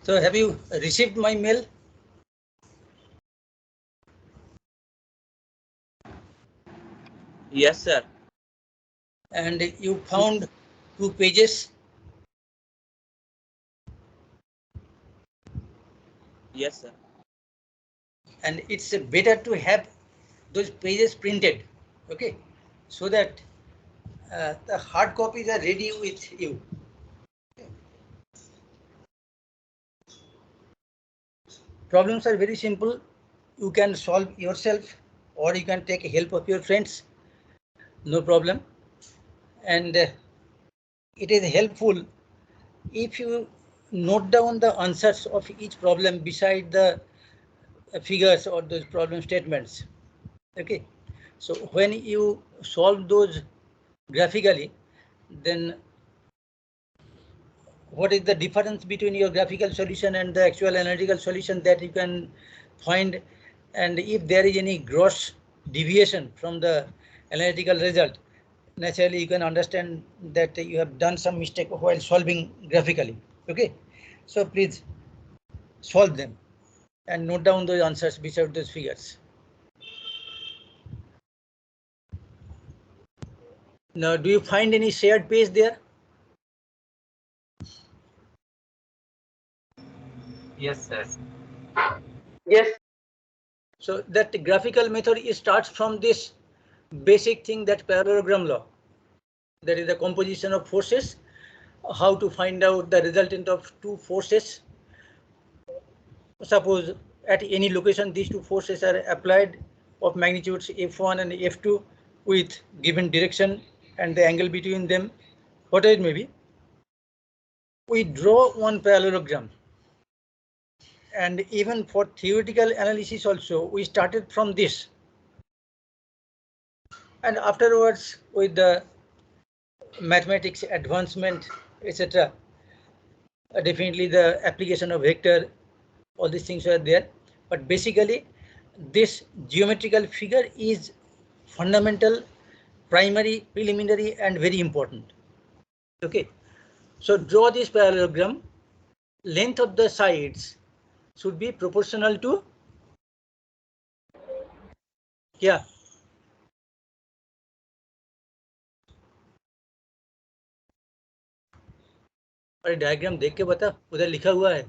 So have you received my mail? Yes, sir. And you found 2 pages? Yes, sir. And it's better to have those pages printed, okay, so that the hard copies are ready with you. Problems are very simple. You can solve yourself or you can take help of your friends. No problem. And it is helpful if you note down the answers of each problem beside the figures or those problem statements. Okay. So when you solve those graphically, then what is the difference between your graphical solution and the actual analytical solution that you can find, and if there is any gross deviation from the analytical result, naturally you can understand that you have done some mistake while solving graphically. Okay, so please solve them and note down those answers beside those figures. Now, do you find any shared page there? Yes, sir. Yes. So that graphical method starts from this basic thing, that parallelogram law. That is the composition of forces, how to find out the resultant of two forces. Suppose at any location these two forces are applied of magnitudes F1 and F2 with given direction and the angle between them, whatever it may be. We draw one parallelogram. And even for theoretical analysis also, we started from this. And afterwards, with the mathematics advancement, etc., definitely the application of vector, all these things are there. But basically, this geometrical figure is fundamental, primary, preliminary, and very important. Okay, so draw this parallelogram. Length of the sides should be proportional to, yeah, अरे diagram देख के बता, उधर लिखा हुआ है.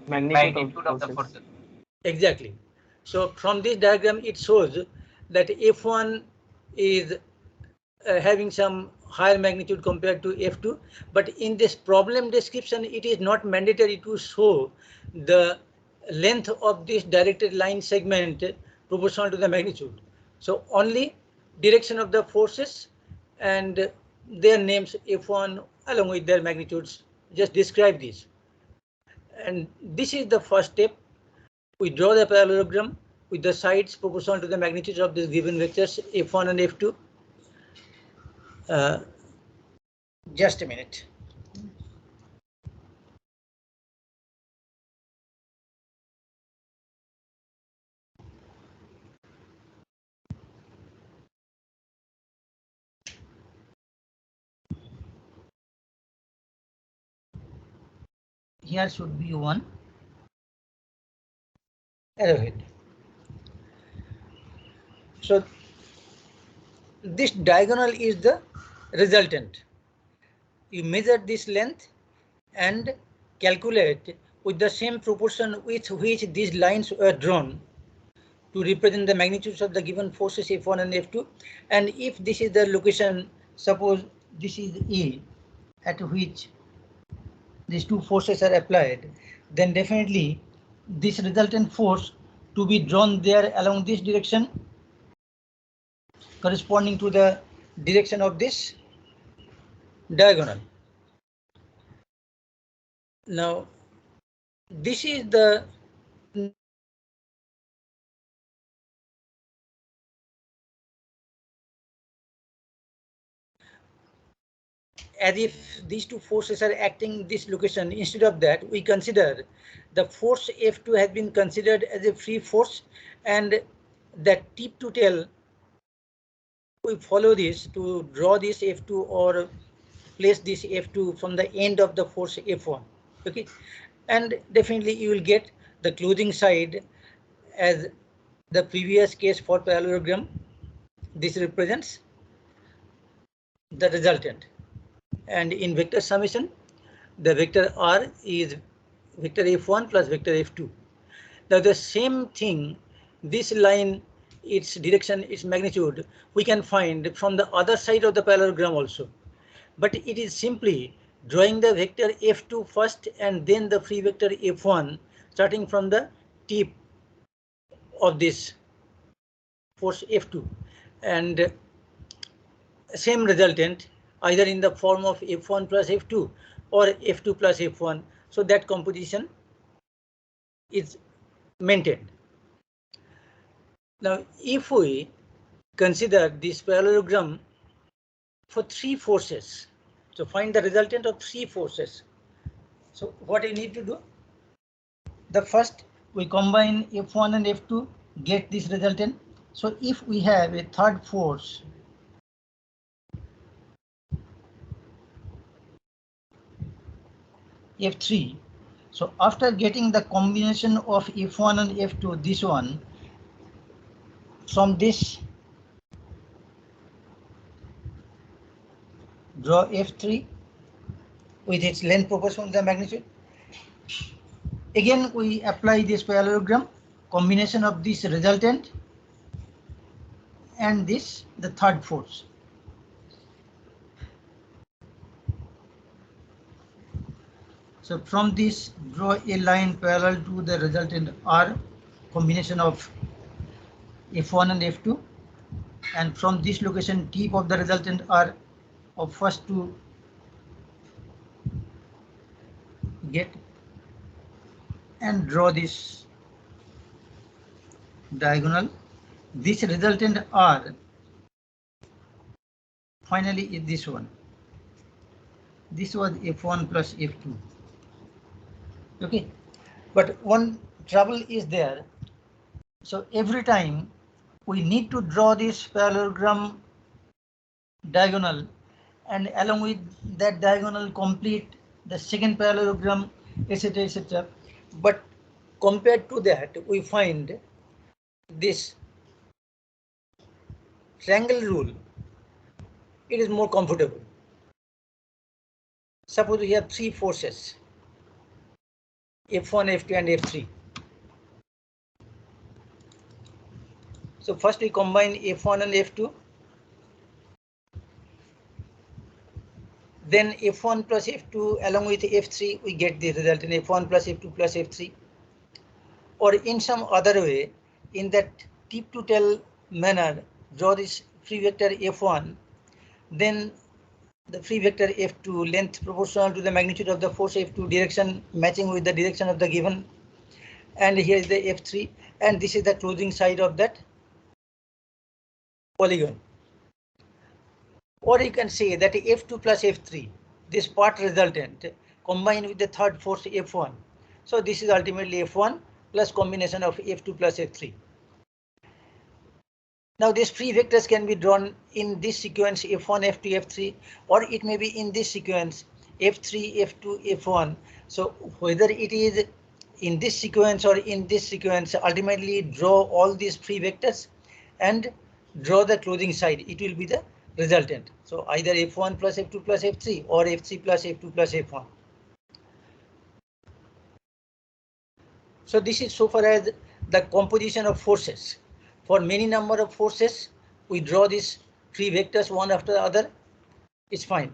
Magnitude of the forces. Exactly. So from this diagram, it shows that F1 is having some higher magnitude compared to F2. But in this problem description, it is not mandatory to show the length of this directed line segment proportional to the magnitude. So only direction of the forces and their names F1 along with their magnitudes. Just describe this. And this is the first step. We draw the parallelogram with the sides proportional to the magnitudes of these given vectors F1 and F2. Just a minute. Here should be one arrowhead. So this diagonal is the resultant. You measure this length and calculate with the same proportion with which these lines were drawn to represent the magnitudes of the given forces F1 and F2. And if this is the location, suppose this is E at which these two forces are applied, then definitely this resultant force to be drawn there along this direction corresponding to the direction of this diagonal. Now, this is the as if these two forces are acting in this location. Instead of that, we consider the force F2 has been considered as a free force, and that tip to tail, we follow this to draw this F2 or place this F2 from the end of the force F1. Okay, and definitely you will get the closing side as the previous case for parallelogram. This represents the resultant, and in vector summation the vector R is vector F1 plus vector F2. Now the same thing, this line, its direction, its magnitude, we can find from the other side of the parallelogram also. But it is simply drawing the vector F2 first and then the free vector F1 starting from the tip of this force F2, and same resultant either in the form of F1 plus F2 or F2 plus F1. So that composition is maintained. Now, if we consider this parallelogram for three forces, so find the resultant of three forces. So what you need to do? The first, we combine F1 and F2, get this resultant. So if we have a third force, F3, so after getting the combination of F1 and F2, this one, from this, draw F3 with its length proportional to the magnitude. Again, we apply this parallelogram, combination of this resultant and this, the third force. So from this, draw a line parallel to the resultant R, combination of F1 and F2, and from this location, tip of the resultant R of first to get, and draw this diagonal. This resultant R finally is this one. This was F1 plus F2. Okay, but one trouble is there. So every time we need to draw this parallelogram diagonal, and along with that diagonal complete the second parallelogram, etc., etc. But compared to that, we find this triangle rule, it is more comfortable. Suppose we have three forces, F1, F2 and F3. So first we combine F1 and F2. Then F1 plus F2 along with F3, we get the result in F1 plus F2 plus F3. Or in some other way, in that tip to tail manner, draw this free vector F1, then the free vector F2, length proportional to the magnitude of the force F2, direction matching with the direction of the given, and here is the F3, and this is the closing side of that polygon. Or you can say that F2 plus F3, this part resultant combined with the third force F1. So this is ultimately F1 plus combination of F2 plus F3. Now these free vectors can be drawn in this sequence F1, F2, F3, or it may be in this sequence F3, F2, F1. So whether it is in this sequence or in this sequence, ultimately draw all these free vectors and draw the closing side. It will be the resultant. So either F1 plus F2 plus F3 or F3 plus F2 plus F1. So this is so far as the composition of forces. For many number of forces, we draw these three vectors one after the other. It's fine.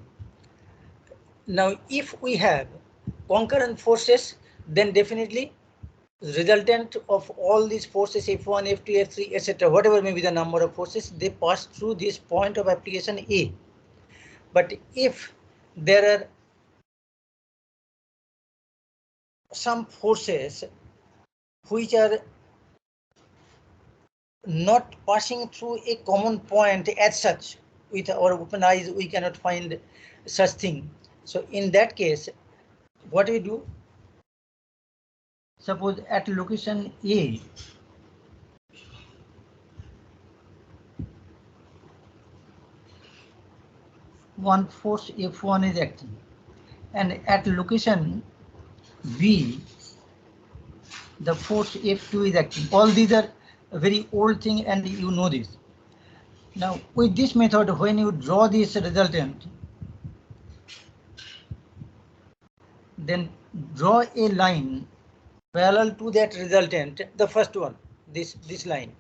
Now, if we have concurrent forces, then definitely resultant of all these forces F1, F2, F3, etc., whatever may be the number of forces, they pass through this point of application A. But if there are some forces which are not passing through a common point as such, with our open eyes we cannot find such thing. So in that case, what we do, suppose at location A, one force F1 is acting, and at location B the force F2 is acting. All these are a very old thing and you know this. Now with this method, when you draw this resultant, then draw a line parallel to that resultant, the first one, this line.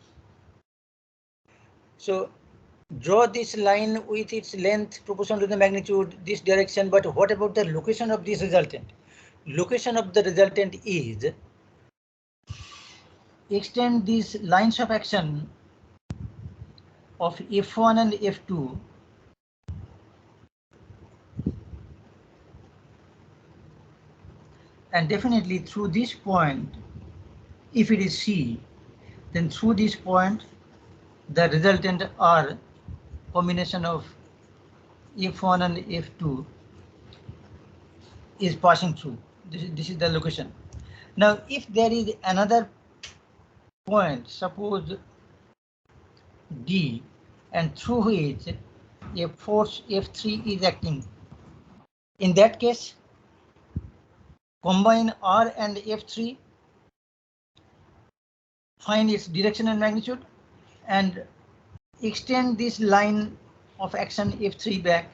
So draw this line with its length proportional to the magnitude, this direction, but what about the location of this resultant? Location of the resultant is extend these lines of action of F1 and F2 and definitely through this point, if it is C, then through this point the resultant are combination of F1 and F2 is passing through. This is the location. Now if there is another point, suppose D, and through which a force F3 is acting, in that case combine R and F3, find its direction and magnitude, and extend this line of action F3 back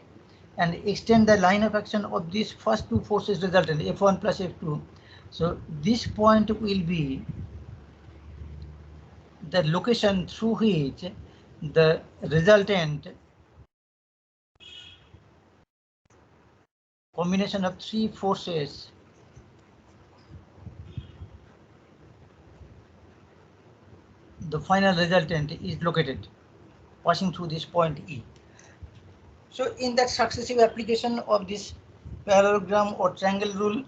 and extend the line of action of these first two forces resultant, F1 plus F2. So this point will be the location through which the resultant combination of three forces the final resultant is located, passing through this point E. So in that successive application of this parallelogram or triangle rule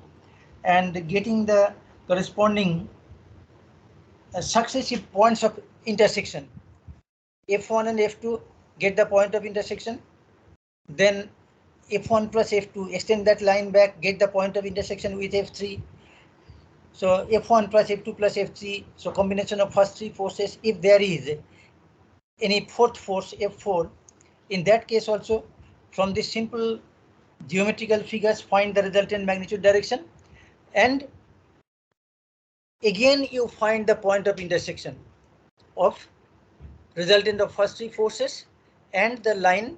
and getting the corresponding successive points of intersection, F1 and F2 get the point of intersection, then F1 plus F2 extend that line back, get the point of intersection with F3. So F1 plus F2 plus F3, so combination of first three forces. If there is any fourth force, F4, in that case also from this simple geometrical figures find the resultant magnitude direction, and again you find the point of intersection of resultant of first three forces and the line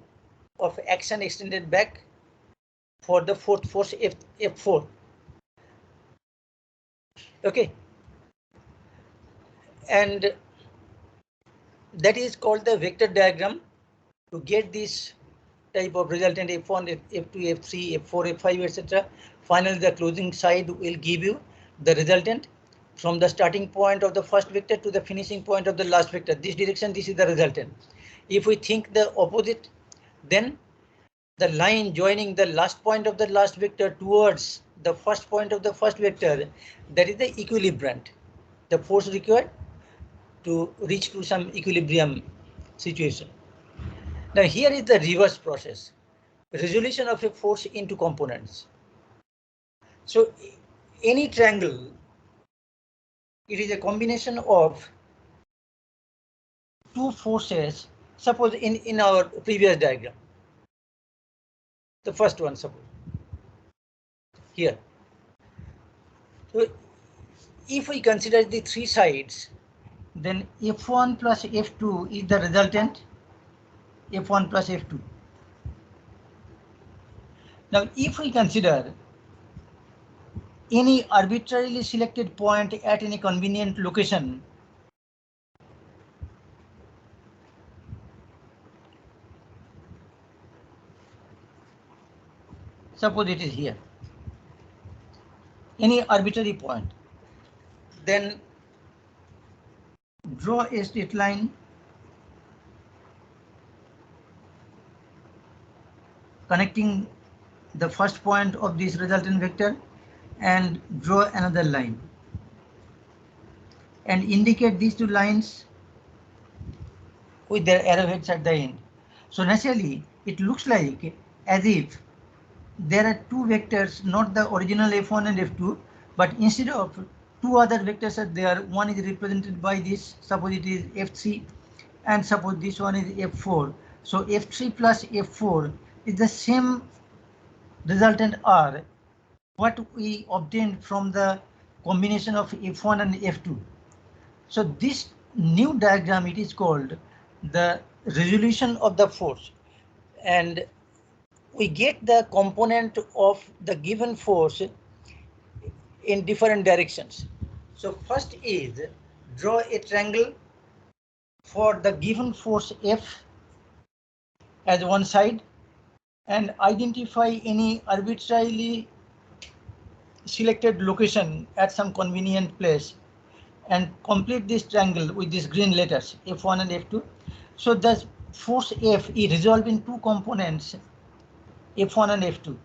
of action extended back for the fourth force F4. Okay, and that is called the vector diagram to get this type of resultant F1, F2, F3, F4, F5, etc. Finally, the closing side will give you the resultant from the starting point of the first vector to the finishing point of the last vector. This direction, this is the resultant. If we think the opposite, then the line joining the last point of the last vector towards the first point of the first vector, that is the equilibrant, the force required to reach to some equilibrium situation. Now here is the reverse process, resolution of a force into components. So any triangle, it is a combination of two forces. Suppose in our previous diagram, the first one, suppose here. So if we consider the three sides, then F1 plus F2 is the resultant, F1 plus F2. Now if we consider any arbitrarily selected point at any convenient location, suppose it is here, any arbitrary point, then draw a straight line connecting the first point of this resultant vector and draw another line and indicate these two lines with their arrowheads at the end. So naturally it looks like as if there are two vectors, not the original F1 and F2, but instead of two other vectors are there, one is represented by this, suppose it is F3, and suppose this one is F4. So F3 plus F4 is the same resultant R what we obtained from the combination of F1 and F2. So this new diagram, it is called the resolution of the force, and we get the component of the given force in different directions. So first is draw a triangle for the given force F as one side and identify any arbitrarily selected location at some convenient place and complete this triangle with these green letters F1 and F2. So the force F is resolved in two components F1 and F2.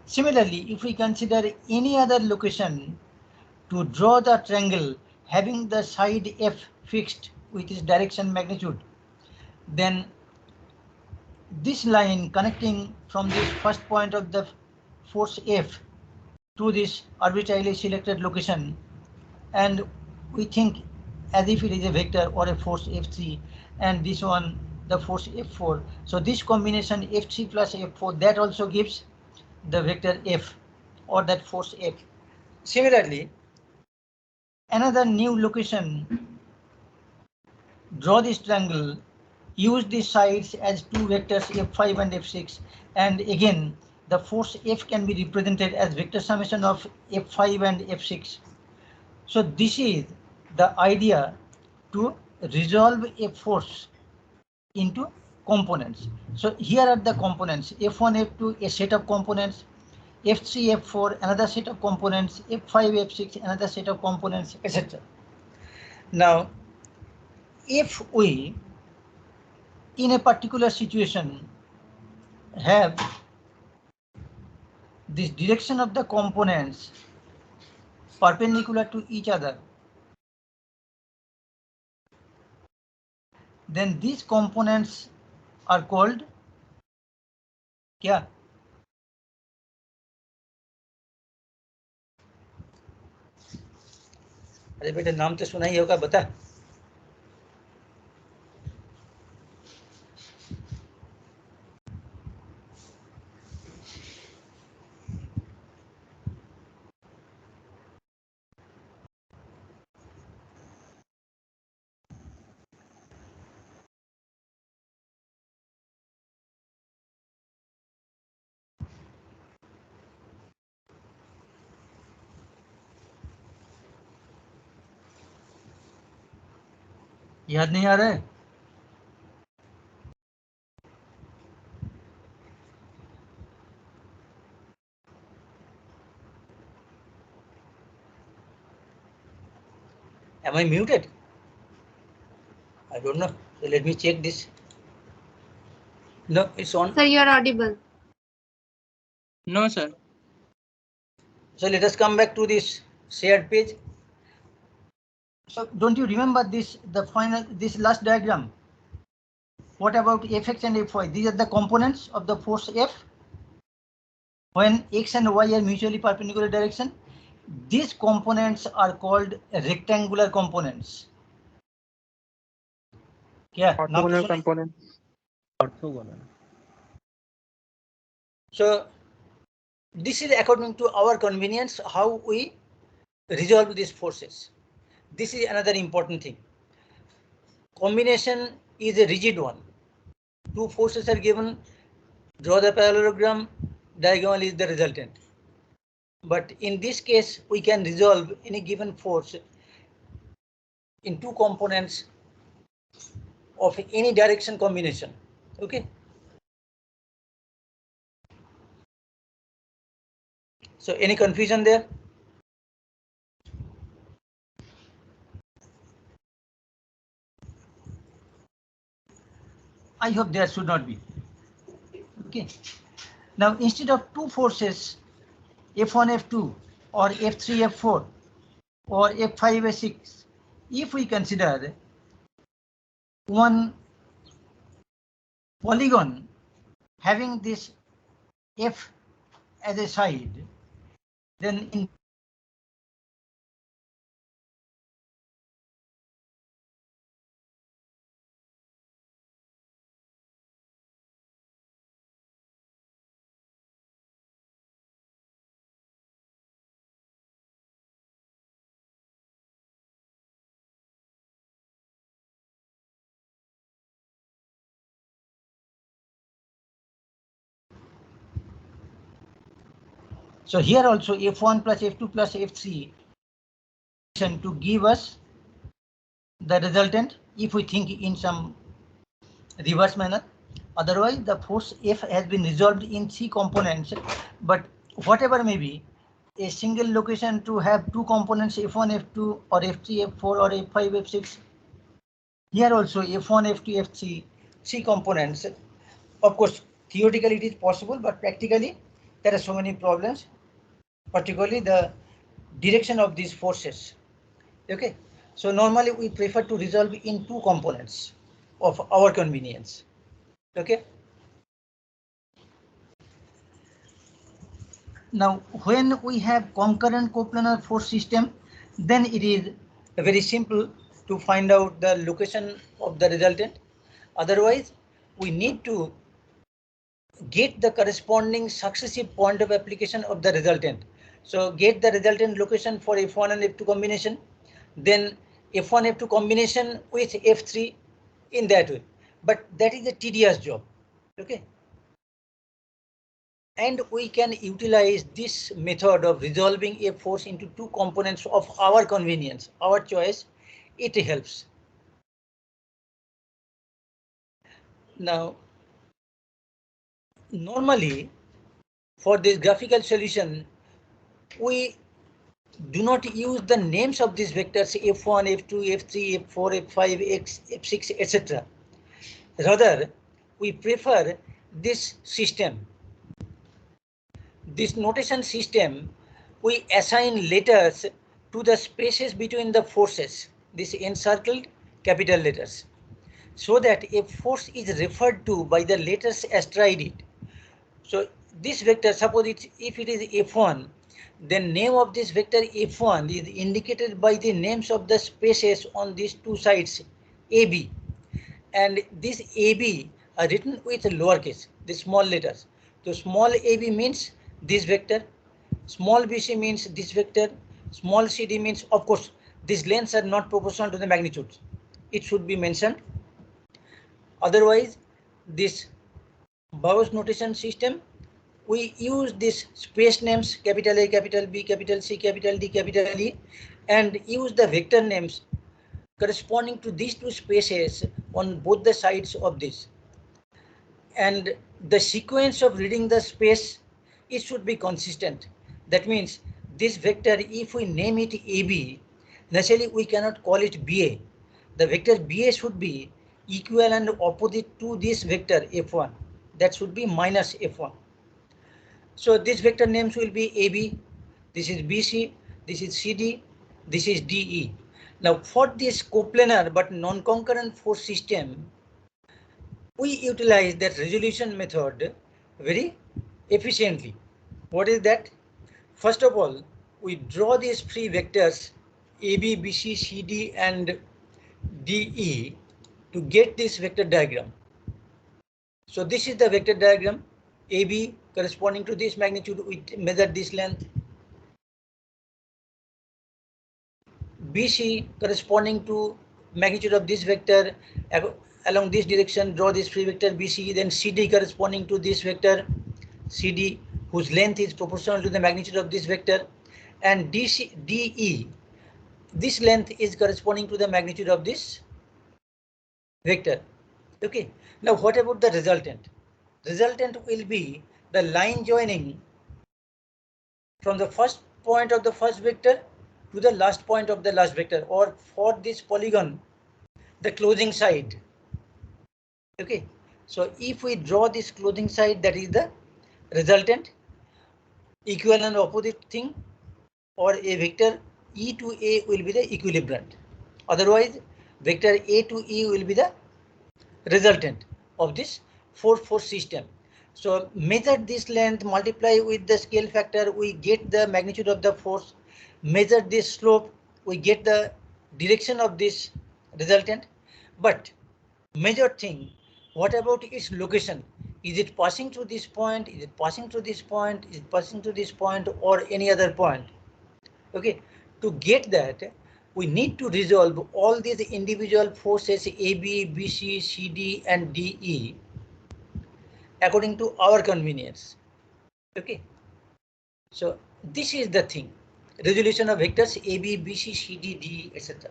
Similarly, if we consider any other location to draw the triangle having the side F fixed with its direction magnitude, then this line connecting from this first point of the force F to this arbitrarily selected location, and we think as if it is a vector or a force F3, and this one the force F4. So this combination F3 plus F4, that also gives the vector F or that force F. Similarly, another new location, draw this triangle, use these sides as two vectors F5 and F6, and again the force F can be represented as vector summation of F5 and F6. So this is the idea to resolve a force into components. So here are the components F1, F2, a set of components, F3, F4, another set of components, F5, F6, another set of components, etc. Now, if we, in a particular situation, have this direction of the components perpendicular to each other, then these components are called क्या? अरे बेटा नाम तो सुना ही होगा, बता. याद नहीं आ रहा है? Am I muted? I don't know. So let me check this. No, it's on. Sir, you are audible. No, sir. So let us come back to this shared page. So don't you remember this, the final, this last diagram? What about Fx and Fy? These are the components of the force F when X and Y are mutually perpendicular direction. These components are called rectangular components. Yeah, Orthogonal components. Orthogonal. So this is according to our convenience how we resolve these forces. This is another important thing. Combination is a rigid one. Two forces are given, draw the parallelogram, diagonal is the resultant. But in this case, we can resolve any given force in two components of any direction combination. Okay. So any confusion there? I hope there should not be. Okay. Now instead of two forces, F1, F2 or F3, F4 or F5, F6, if we consider one polygon having this F as a side, then in So here also F1 plus F2 plus F3 to give us the resultant if we think in some reverse manner. Otherwise, the force F has been resolved in 3 components, but whatever may be, a single location to have 2 components F1, F2 or F3, F4 or F5, F6. Here also F1, F2, F3, 3 components. Of course, theoretically it is possible, but practically there are so many problems, particularly the direction of these forces. Okay, so normally we prefer to resolve in 2 components of our convenience. Okay. Now, when we have concurrent coplanar force system, then it is very simple to find out the location of the resultant. Otherwise, we need to get the corresponding successive point of application of the resultant. So get the resultant location for F1 and F2 combination, then F1 F2 combination with F3 in that way. But that is a tedious job. Okay. And we can utilize this method of resolving a force into 2 components of our convenience, our choice. It helps. Now, normally for this graphical solution, we do not use the names of these vectors F1, F2, F3, F4, F5, F6, etc. Rather, we prefer this system. This notation system, we assign letters to the spaces between the forces, this encircled capital letters, so that a force is referred to by the letters astride it. So this vector, suppose if it is F1, then name of this vector F1 is indicated by the names of the spaces on these 2 sides AB. And this AB are written with lowercase, the small letters. So small AB means this vector, small bc means this vector, small cd means, of course, these lengths are not proportional to the magnitudes. It should be mentioned. Otherwise, this Bowers notation system, we use this space names capital A, capital B, capital C, capital D, capital E, and use the vector names corresponding to these 2 spaces on both the sides of this. And the sequence of reading the space, it should be consistent. That means this vector, if we name it AB, naturally we cannot call it BA. The vector BA should be equal and opposite to this vector F1. That should be minus F1. So this vector names will be AB, this is BC, this is CD, this is DE. Now for this coplanar but non-concurrent force system, we utilize that resolution method very efficiently. What is that? First of all, we draw these 3 vectors AB, BC, CD and DE to get this vector diagram. So this is the vector diagram. AB corresponding to this magnitude, we measure this length. BC corresponding to magnitude of this vector, along this direction draw this free vector BC. Then CD corresponding to this vector CD, whose length is proportional to the magnitude of this vector, and DE, this length is corresponding to the magnitude of this vector. Okay, now what about the resultant? Resultant will be the line joining from the first point of the first vector to the last point of the last vector, or for this polygon, the closing side. Okay, so if we draw this closing side, that is the resultant. Equal and opposite thing, or a vector E to A will be the equilibrant. Otherwise, vector A to E will be the resultant of this 4-force system. So measure this length, multiply with the scale factor, we get the magnitude of the force. Measure this slope, we get the direction of this resultant. But major thing, what about its location? Is it passing through this point? Is it passing through this point? Is it passing through this point or any other point? Okay, to get that, we need to resolve all these individual forces AB, BC, CD and DE according to our convenience. Okay, So this is the thing, resolution of vectors A, B, B, C, C, D, D, etc.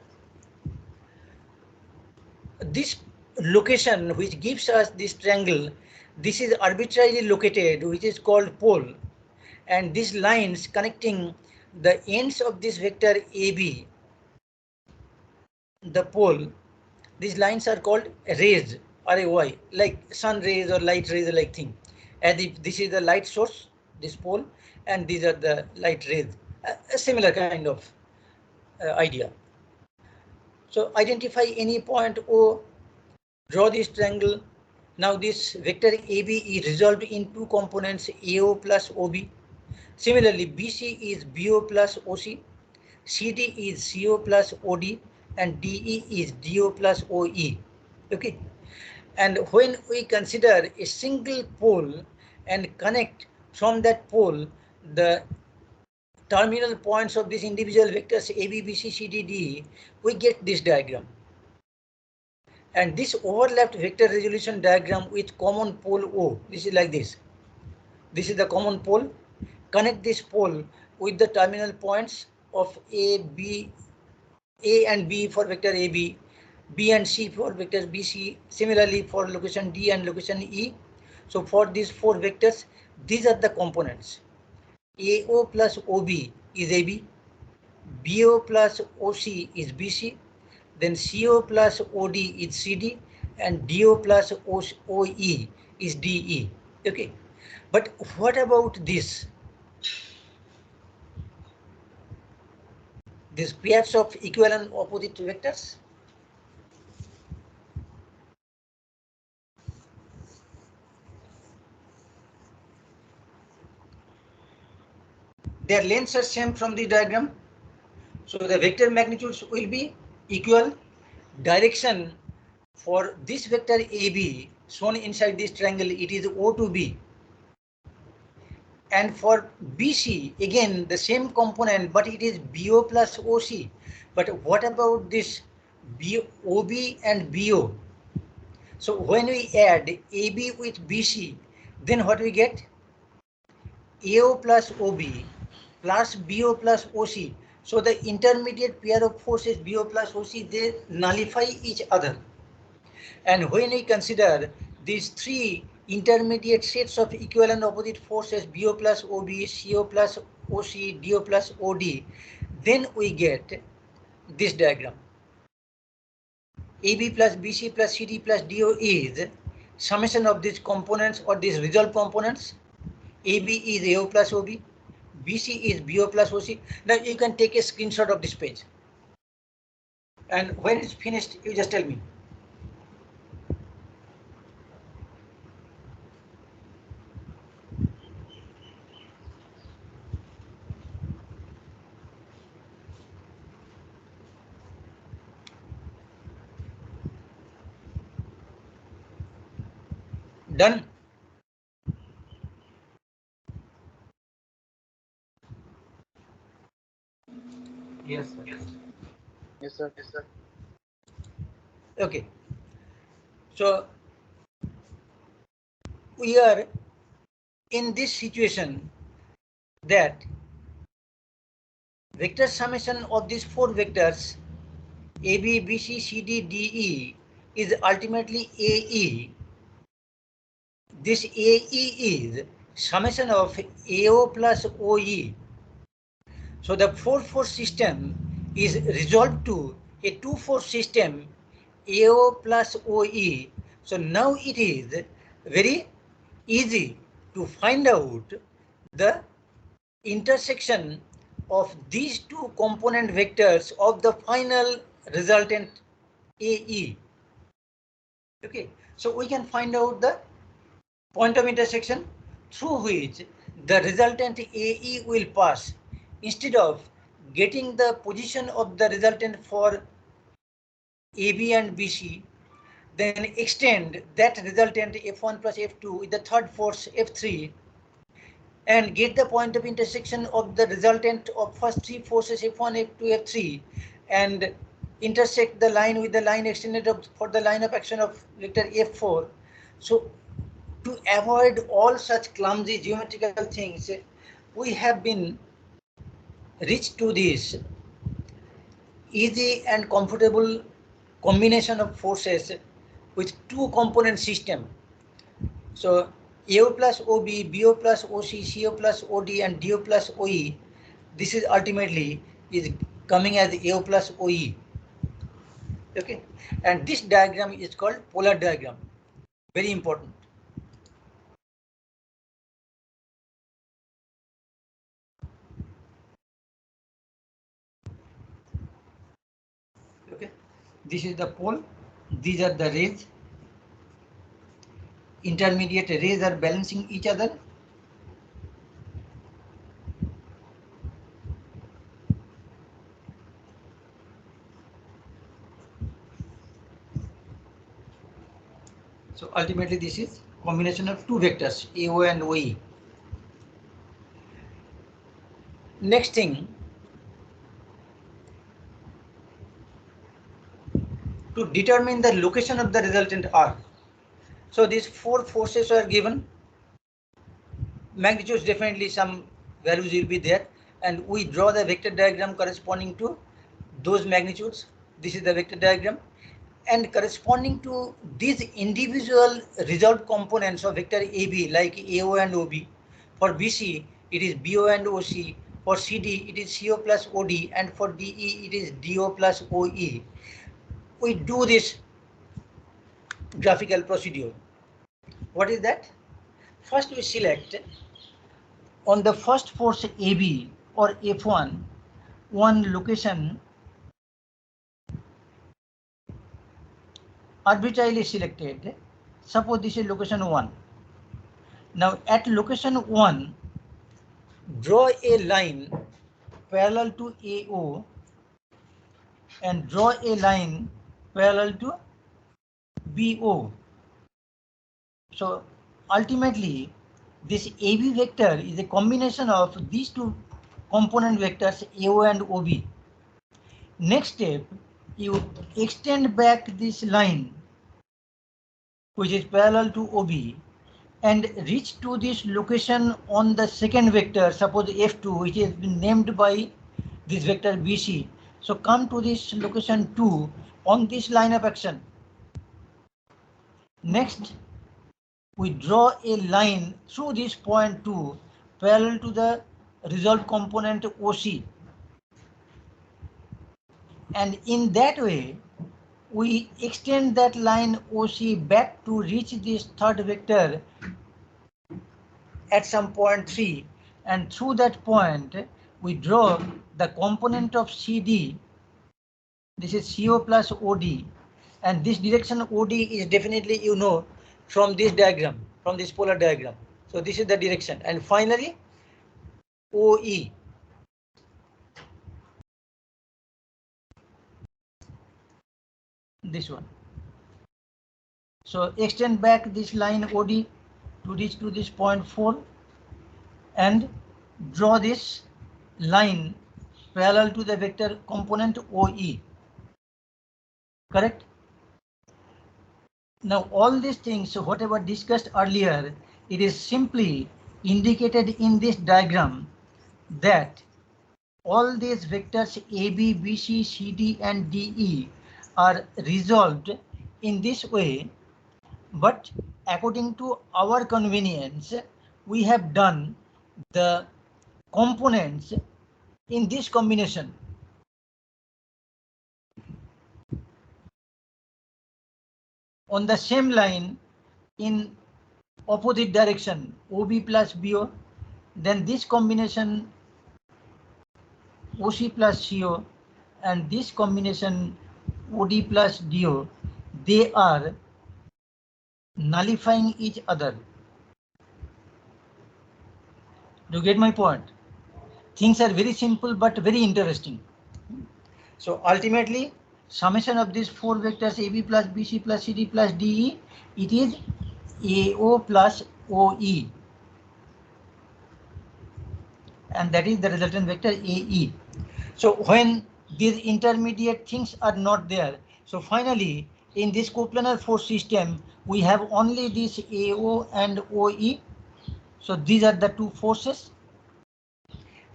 This location which gives us this triangle, this is arbitrarily located, which is called pole, and these lines connecting the ends of this vector AB, the pole, these lines are called rays, RAY, like sun rays or light rays like thing. As if this is the light source, this pole, and these are the light rays, a similar kind of idea. So identify any point O, draw this triangle. Now this vector AB is resolved in two components, AO plus OB. Similarly, BC is BO plus OC, CD is CO plus OD, and DE is DO plus OE. Okay. And when we consider a single pole and connect from that pole the terminal points of these individual vectors A, B, B, C, C, D, D, we get this diagram. And this overlapped vector resolution diagram with common pole O, this is like this. This is the common pole. Connect this pole with the terminal points of A, B, A and B for vector AB, B and C for vector BC, similarly for location D and location E. So for these four vectors, these are the components. AO plus OB is AB, BO plus OC is BC, then CO plus OD is CD, and DO plus OE is DE. Okay, but what about this? These pairs of equal and opposite vectors? Their lengths are same from the diagram. So the vector magnitudes will be equal. Direction for this vector AB shown inside this triangle, it is O to B. And for BC, again the same component, but it is BO plus OC. But what about this OB and BO? So when we add AB with BC, then what we get? AO plus OB plus BO plus OC. So the intermediate pair of forces BO plus OC, they nullify each other. And when we consider these three intermediate sets of equal and opposite forces BO plus OB, CO plus OC, DO plus OD, then we get this diagram. AB plus BC plus CD plus DO is summation of these components or these resolved components. AB is AO plus OB, BC is BO plus OC. Now you can take a screenshot of this page. And when it's finished, you just tell me. Done? Yes, sir. Yes, sir. Okay. So we are in this situation that vector summation of these four vectors AB, BC, CD, DE is ultimately AE. This AE is summation of AO plus OE. So the 4-4 system is resolved to a 2-4 system AO plus OE. So now it is very easy to find out the intersection of these two component vectors of the final resultant AE. Okay, so we can find out the point of intersection through which the resultant AE will pass. Instead of getting the position of the resultant for AB and BC, then extend that resultant F1 plus F2 with the third force F3 and get the point of intersection of the resultant of first three forces F1, F2, F3 and intersect the line with the line extended for the line of action of vector F4. So to avoid all such clumsy geometrical things, we have been reached to this easy and comfortable combination of forces with two component system. So AO plus OB, BO plus OC, CO plus OD and DO plus OE, this is ultimately is coming as AO plus OE. Okay, and this diagram is called polar diagram. Very important. Okay, this is the pole, these are the rays, intermediate rays are balancing each other. So ultimately this is combination of two vectors AO and OE. Next thing, to determine the location of the resultant arc. So these four forces are given. Magnitudes, definitely some values will be there, and we draw the vector diagram corresponding to those magnitudes. This is the vector diagram, and corresponding to these individual resolved components of vector AB, like AO and OB. For BC it is BO and OC, for CD it is CO plus OD, and for DE it is DO plus OE. We do this graphical procedure. What is that? First we select on the first force AB or F1 one location arbitrarily selected. Suppose this is location 1. Now at location 1, draw a line parallel to AO and draw a line parallel to BO. So ultimately this AB vector is a combination of these two component vectors AO and OB. Next step, you extend back this line which is parallel to OB and reach to this location on the second vector, suppose F2, which has been named by this vector BC. So come to this location 2 on this line of action. Next, we draw a line through this point 2 parallel to the resolved component OC. And in that way, we extend that line OC back to reach this third vector at some point 3, and through that point we draw the component of CD. This is CO plus OD, and this direction OD is definitely, you know, from this diagram, from this polar diagram. So this is the direction, and finally OE. This one. So extend back this line OD to reach to this point 4 and draw this line parallel to the vector component OE. Correct? Now all these things, whatever discussed earlier, it is simply indicated in this diagram that all these vectors AB, BC, CD and DE are resolved in this way, but according to our convenience, we have done the components in this combination. On the same line in opposite direction, OB plus BO, then this combination OC plus CO and this combination OD plus DO, they are nullifying each other. Do you get my point? Things are very simple but very interesting. So ultimately, summation of these four vectors AB plus BC plus CD plus DE, it is AO plus OE, and that is the resultant vector AE. So when these intermediate things are not there, so finally in this coplanar force system we have only this AO and OE. So these are the two forces,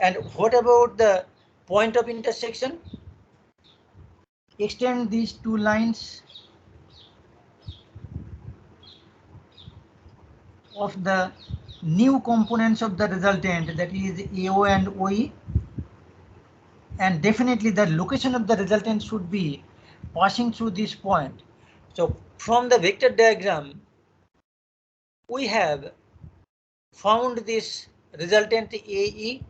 And what about the point of intersection? Extend these two lines of the new components of the resultant, that is AO and OE, and definitely the location of the resultant should be passing through this point. So from the vector diagram, we have found this resultant AE.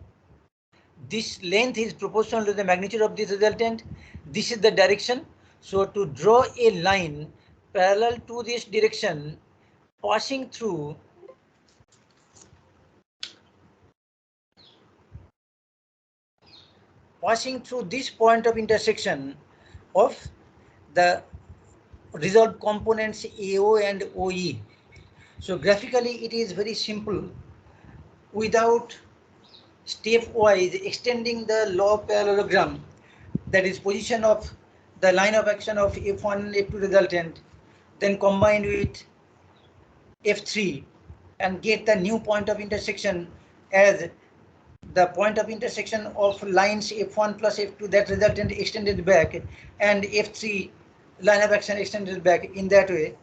This length is proportional to the magnitude of this resultant. This is the direction. So to draw a line parallel to this direction, passing through this point of intersection of the resolved components AO and OE. So graphically it is very simple. Without stepwise extending the law of parallelogram, that is position of the line of action of F1 and F2 resultant, then combined with F3 and get the new point of intersection as the point of intersection of lines F1 plus F2, that resultant extended back, and F3 line of action extended back in that way.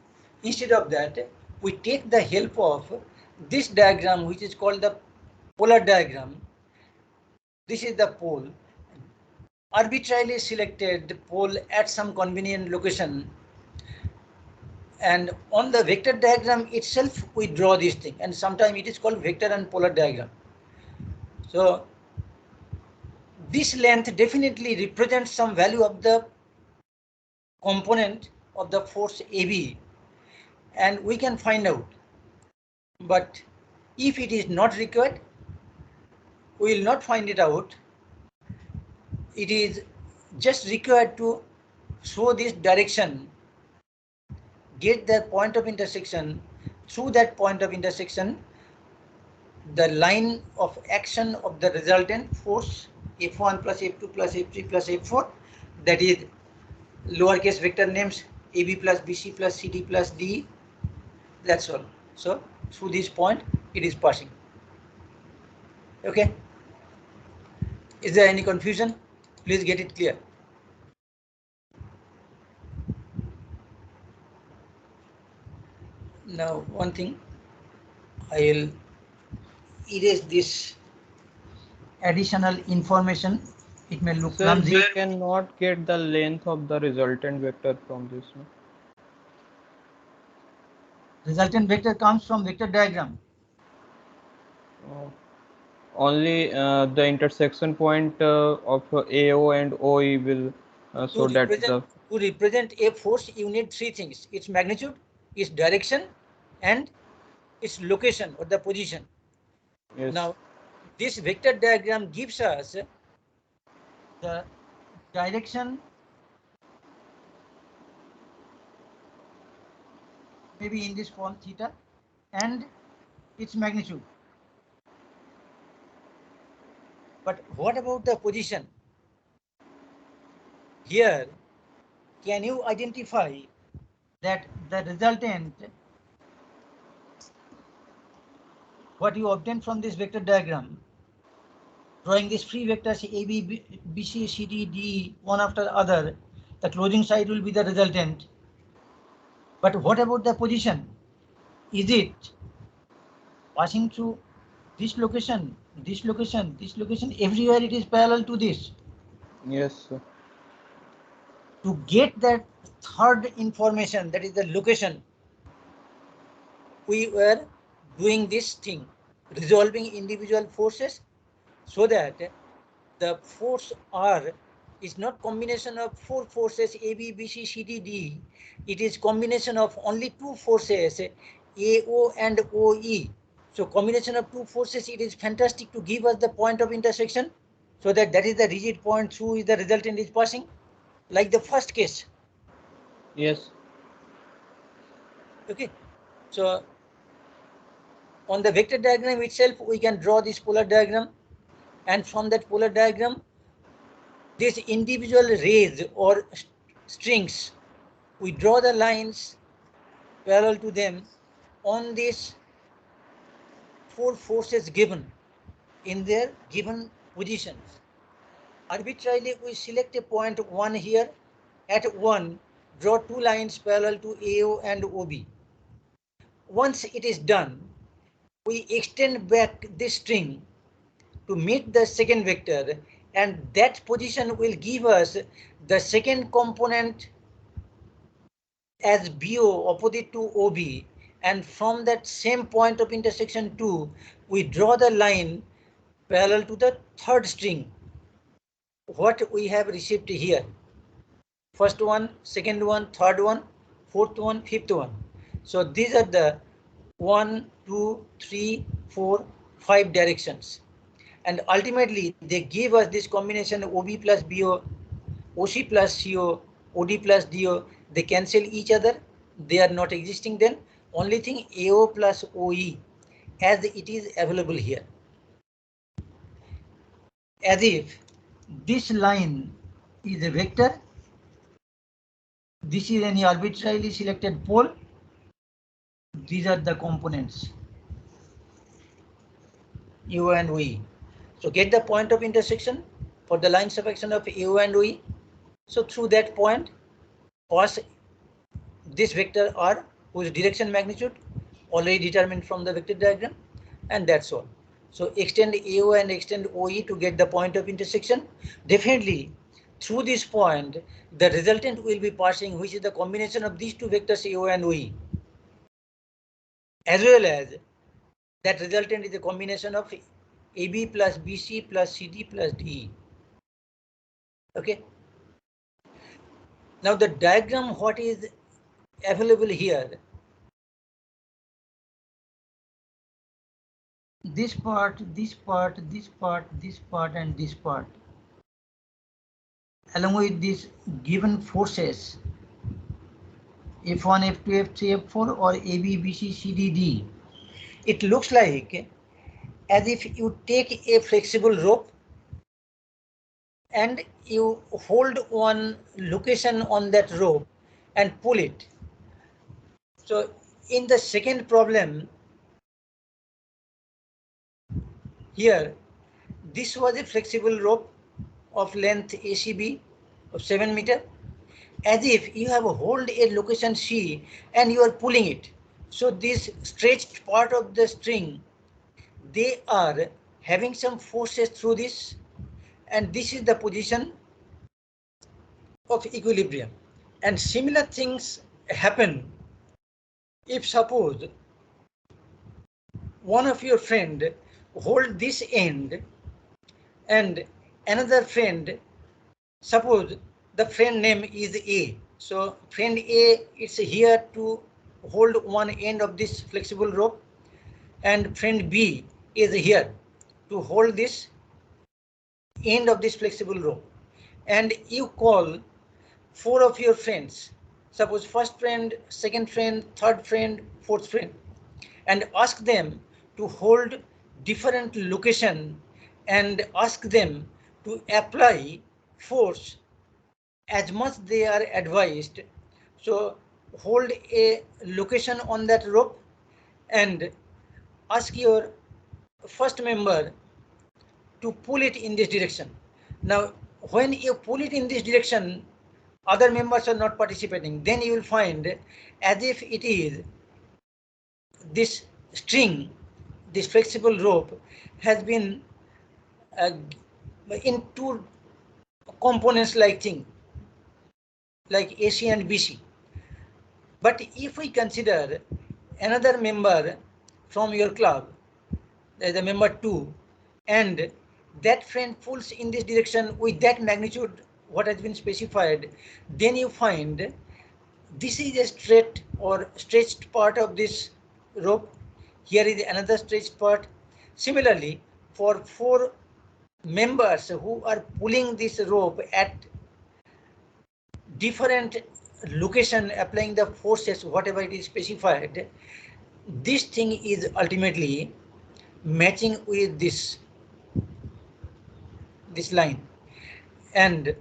Instead of that, we take the help of this diagram, which is called the polar diagram. This is the pole, arbitrarily selected pole at some convenient location, and on the vector diagram itself we draw this thing, and sometimes it is called vector and polar diagram. So this length definitely represents some value of the component of the force AB, and we can find out. But if it is not required, we will not find it out. It is just required to show this direction, get the point of intersection. Through that point of intersection, the line of action of the resultant force F1 plus F2 plus F3 plus F4, that is lowercase vector names AB plus BC plus CD plus DE. That's all. So through this point it is passing. Okay. Is there any confusion? Please get it clear. Now one thing, I will erase this additional information. It may look Sir, clumsy. we cannot get the length of the resultant vector from this, no? Resultant vector comes from vector diagram. Only the intersection point of AO and OE will so that the to represent a force, you need three things: its magnitude, its direction, and its location or the position. yes. Now, this vector diagram gives us the direction, maybe in this form theta, and its magnitude. But what about the position? Here, can you identify that the resultant, what you obtain from this vector diagram, drawing these free vectors A, B, B, C, C, D, D, one after other, the closing side will be the resultant. But what about the position? Is it passing through this location, this location, this location? Everywhere it is parallel to this. Yes, sir. To get that third information, that is the location, we were doing this thing, resolving individual forces, so that the force R is not combination of four forces A, B, B, C, C, D, D. It is combination of only two forces AO and OE. So combination of two forces, it is fantastic to give us the point of intersection, so that is the rigid point through which the resultant is passing, like the first case. Yes. Okay. So on the vector diagram itself, we can draw this polar diagram, and from that polar diagram, these individual rays or strings, we draw the lines parallel to them on these four forces given in their given positions. Arbitrarily, we select a point 1 here. At 1, draw two lines parallel to AO and OB. Once it is done, we extend back this string to meet the second vector, and that position will give us the second component as BO opposite to OB, and from that same point of intersection 2, we draw the line parallel to the third string, what we have received here. First one, second one, third one, fourth one, fifth one. So these are the 1, 2, 3, 4, 5 directions. And ultimately, they give us this combination OB plus BO, OC plus CO, OD plus DO. They cancel each other. They are not existing then. Only thing AO plus OE as it is available here. As if this line is a vector, this is any arbitrarily selected pole, these are the components U and OE. So get the point of intersection for the lines of action of U and OE. So through that point, pass this vector R, whose direction magnitude already determined from the vector diagram, and that's all. So extend AO and extend OE to get the point of intersection. Definitely, through this point, the resultant will be passing, which is the combination of these two vectors AO and OE, as well as that resultant is a combination of AB plus BC plus CD plus DE. Okay. Now the diagram what is available here, this part, this part, this part, this part, and this part, along with these given forces F1, F2, F3, F4 or AB, BC, CD, D, it looks like as if you take a flexible rope and you hold one location on that rope and pull it. So in the second problem here, this was a flexible rope of length ACB of 7 meters, as if you have hold a location C and you are pulling it. So this stretched part of the string, they are having some forces through this, and this is the position of equilibrium. And similar things happen if suppose one of your friend hold this end and another friend, suppose the friend name is A. So friend A is here to hold one end of this flexible rope, and friend B is here to hold this end of this flexible rope. And you call four of your friends, suppose first friend, second friend, third friend, fourth friend, and ask them to hold different location and ask them to apply force as much they are advised. So hold a location on that rope and ask your first member to pull it in this direction. Now when you pull it in this direction, other members are not participating, then you will find as if it is this string, this flexible rope has been in two components like thing, like AC and BC. But if we consider another member from your club, the member 2, and that friend pulls in this direction with that magnitude what has been specified, then you find this is a straight or stretched part of this rope. Here is another stretched part. Similarly, for 4 members who are pulling this rope at different location, applying the forces whatever it is specified, this thing is ultimately matching with this line. And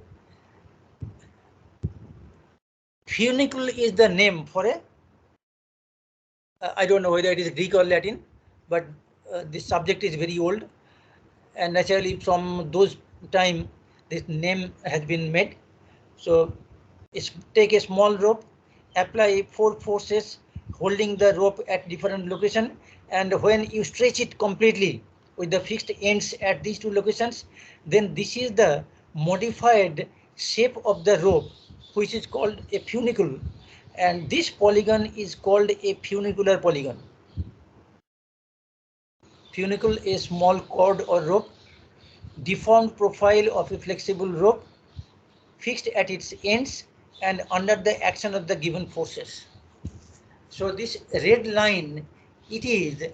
funicle is the name for a I don't know whether it is Greek or Latin, but this subject is very old, and naturally from those time this name has been made. So take a small rope, apply 4 forces holding the rope at different location, and when you stretch it completely with the fixed ends at these 2 locations, then this is the modified shape of the rope, which is called a funicle, and this polygon is called a funicular polygon. Funicle is small cord or rope, deformed profile of a flexible rope fixed at its ends and under the action of the given forces. So this red line, it is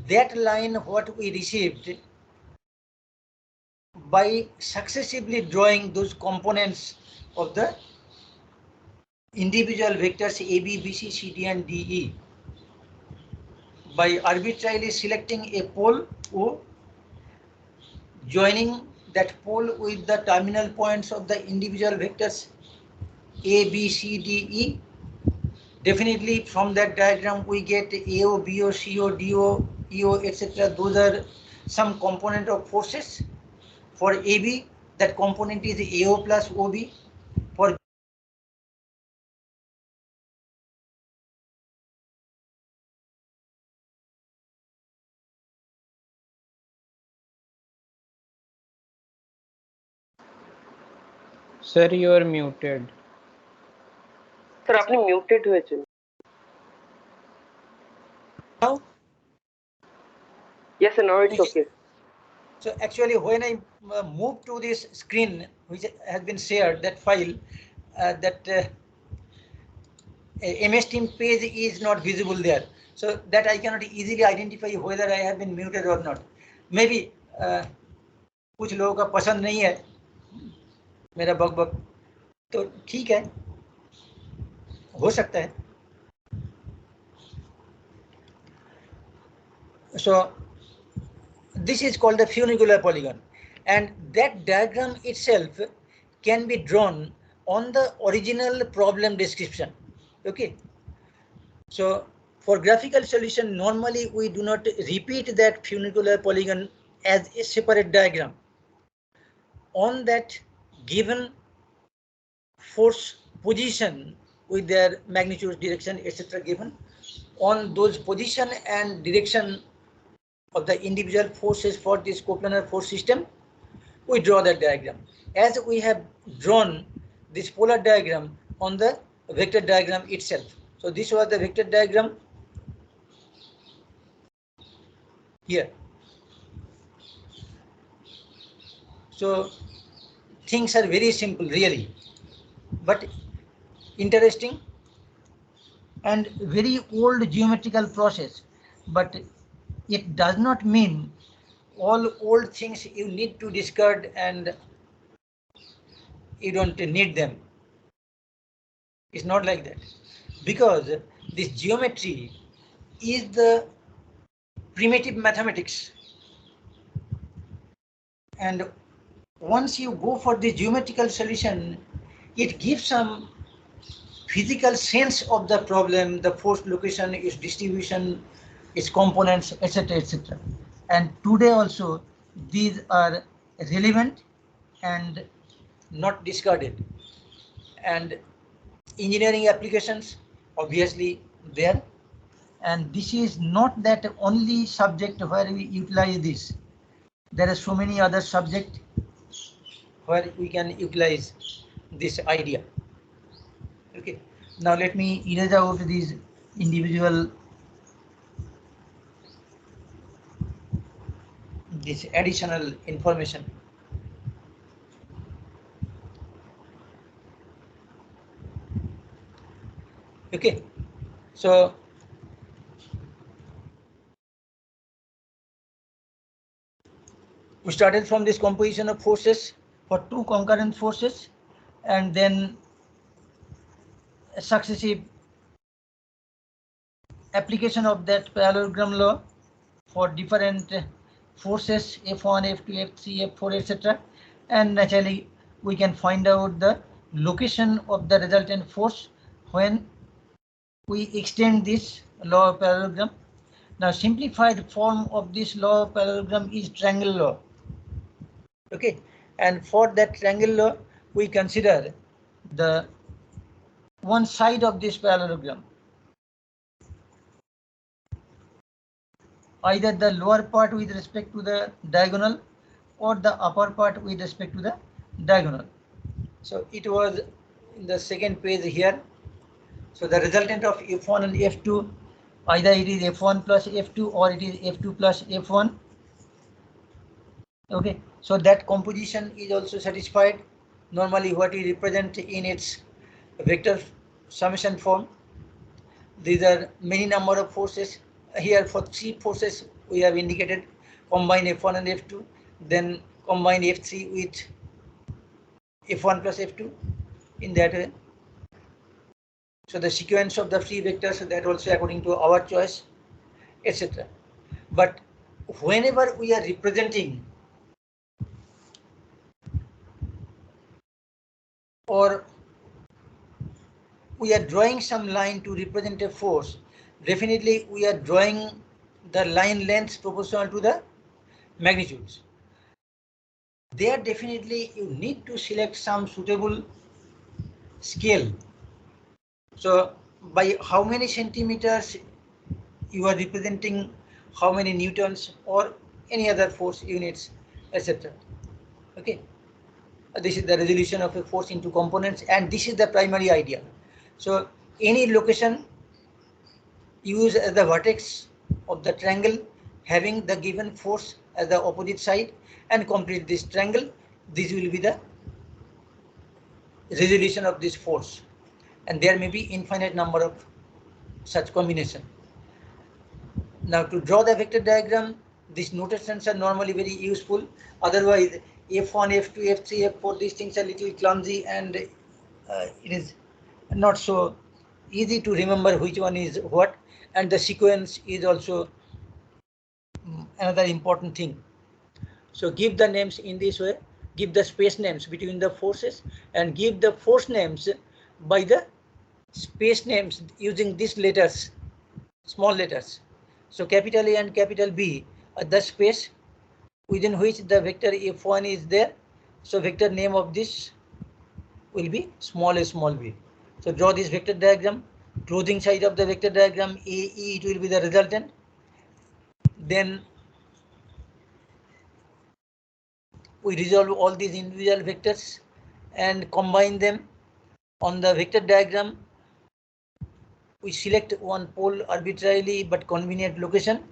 that line what we received by successively drawing those components of the individual vectors A, B, B, C, C, D and D, E by arbitrarily selecting a pole O, joining that pole with the terminal points of the individual vectors A, B, C, D, E. Definitely from that diagram we get AO, BO, CO, DO, EO, etc. Those are some component of forces. For AB, that component is AO plus OB. For Sir, you are muted. Sir आपने muted हुए थे. now, Yes, sir, now it's okay. so actually when I move to this screen which has been shared, that file, MS Team page is not visible there, so that I cannot easily identify whether I have been muted or not. Maybe कुछ लोगों का पसंद नहीं है मेरा बक बक, तो ठीक है, हो सकता है. So this is called the funicular polygon, and that diagram itself can be drawn on the original problem description. Okay, so for graphical solution normally we do not repeat that funicular polygon as a separate diagram. On that given force position with their magnitude, direction, etc. given, on those position and direction of the individual forces for this coplanar force system, we draw that diagram as we have drawn this polar diagram on the vector diagram itself. So this was the vector diagram here. So things are very simple really, but interesting and very old geometrical process, but it does not mean all old things you need to discard and you don't need them. It's not like that, because this geometry is the primitive mathematics, and once you go for the geometrical solution, it gives some physical sense of the problem, the force location, its distribution, its components, etc., etc. And today also these are relevant and not discarded. And engineering applications obviously there, and this is not that only subject where we utilize this. There are so many other subjects where we can utilize this idea. Okay, now let me erase out these individual, this additional information. Okay, so we started from this composition of forces for 2 concurrent forces, and then successive application of that parallelogram law for different forces F1, F2, F3, F4, etc. And naturally we can find out the location of the resultant force when we extend this law of parallelogram. Now simplified form of this law of parallelogram is triangle law. Okay, and for that triangle we consider the one side of this parallelogram, either the lower part with respect to the diagonal or the upper part with respect to the diagonal. So it was in the second page here. So the resultant of F1 and F2, either it is F1 plus F2 or it is F2 plus F1. Okay, so that composition is also satisfied. Normally what we represent in its vector summation form. These are many number of forces. Here for 3 forces we have indicated, combine F1 and F2, then combine F3 with F1 plus F2 in that way. So the sequence of the free vectors, that also according to our choice, etc. But whenever we are representing or we are drawing some line to represent a force, definitely we are drawing the line length proportional to the magnitudes. There definitely you need to select some suitable scale. So by how many centimeters you are representing how many newtons or any other force units, etc. Okay, this is the resolution of a force into components, and this is the primary idea. So any location use as the vertex of the triangle having the given force as the opposite side and complete this triangle. This will be the resolution of this force, and there may be infinite number of such combination. Now to draw the vector diagram, these notations are normally very useful. Otherwise F1, F2, F3, F4, these things are little clumsy, and it is not so easy to remember which one is what, and the sequence is also another important thing. So give the names in this way, give the space names between the forces, and give the force names by the space names using these letters, small letters. So capital A and capital B are the space within which the vector F1 is there. So vector name of this will be small a, small b. So draw this vector diagram. Closing side of the vector diagram AE, it will be the resultant. Then we resolve all these individual vectors and combine them. On the vector diagram, we select one pole arbitrarily but convenient location.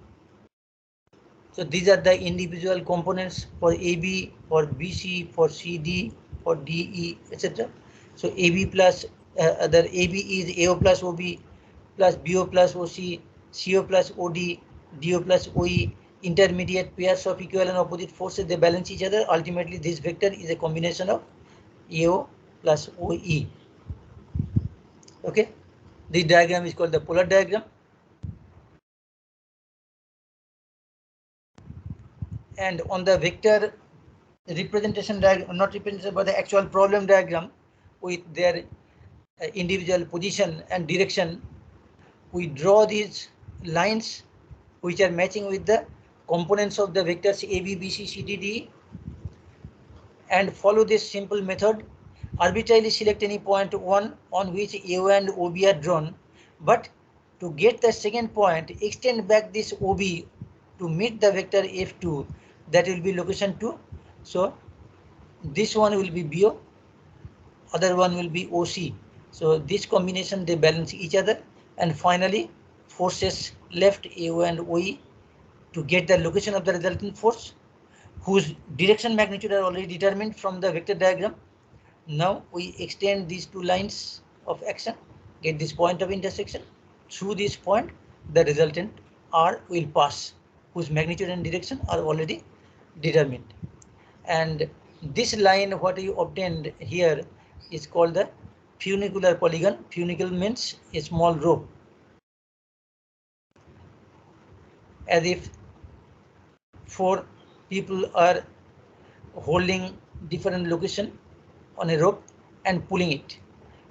So these are the individual components for AB, for BC, for CD, for DE, etc. So AB plus other AB is AO plus OB plus BO plus OC, CO plus OD, DO plus OE. Intermediate pairs of equal and opposite forces, they balance each other. Ultimately, this vector is a combination of AO plus OE. Okay, this diagram is called the polar diagram. And on the vector representation diagram, not representation but the actual problem diagram with their individual position and direction, we draw these lines which are matching with the components of the vectors A, B, B, C, C, D, D, and follow this simple method. Arbitrarily select any point 1 on which AO and OB are drawn, but to get the second point, extend back this OB to meet the vector F2, that will be location 2. So this one will be BO, other one will be OC. So this combination, they balance each other, and finally forces left AO and OE to get the location of the resultant force, whose direction magnitude are already determined from the vector diagram. Now we extend these two lines of action, get this point of intersection. Through this point, the resultant R will pass, whose magnitude and direction are already determined. And this line, what you obtained here, is called the funicular polygon. Funicle means a small rope, as if 4 people are holding different location on a rope and pulling it.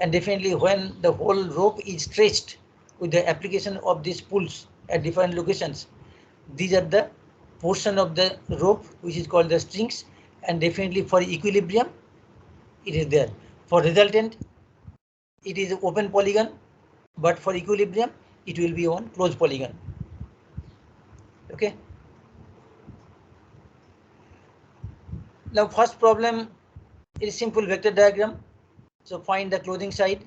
And definitely when the whole rope is stretched with the application of these pulls at different locations, these are the portion of the rope which is called the strings, and definitely for equilibrium it is there. For resultant it is open polygon, but for equilibrium it will be on closed polygon. Okay. Now first problem is simple vector diagram. So find the closing side.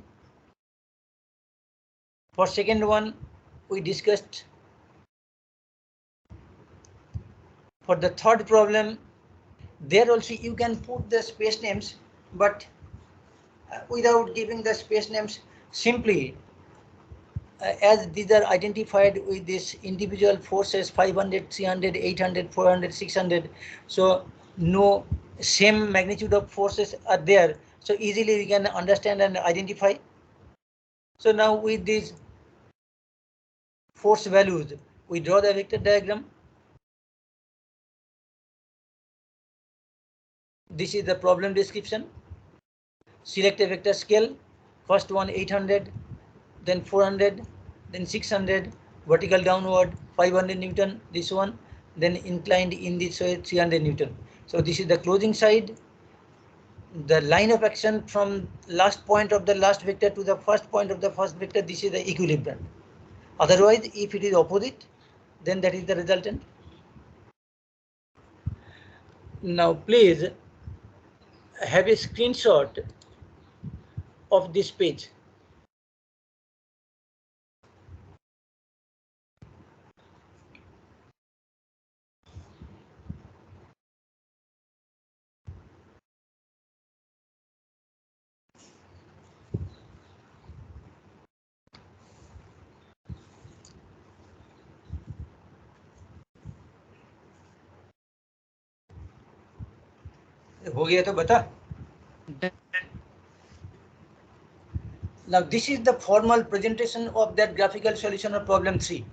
For second one we discussed. For the third problem, there also you can put the space names, but without giving the space names, simply as these are identified with this individual forces 500, 300, 800, 400, 600. So no same magnitude of forces are there. So easily we can understand and identify. So now with these force values, we draw the vector diagram. This is the problem description. Select a vector scale. First one 800, then 400, then 600, vertical downward 500 Newton, this one, then inclined in this way 300 Newton. So this is the closing side. The line of action from last point of the last vector to the first point of the first vector, this is the equilibrium. Otherwise, if it is opposite, then that is the resultant. Now please have a screenshot of this page. हो गया तो बता. Now this is the formal presentation of that graphical solution of problem 3.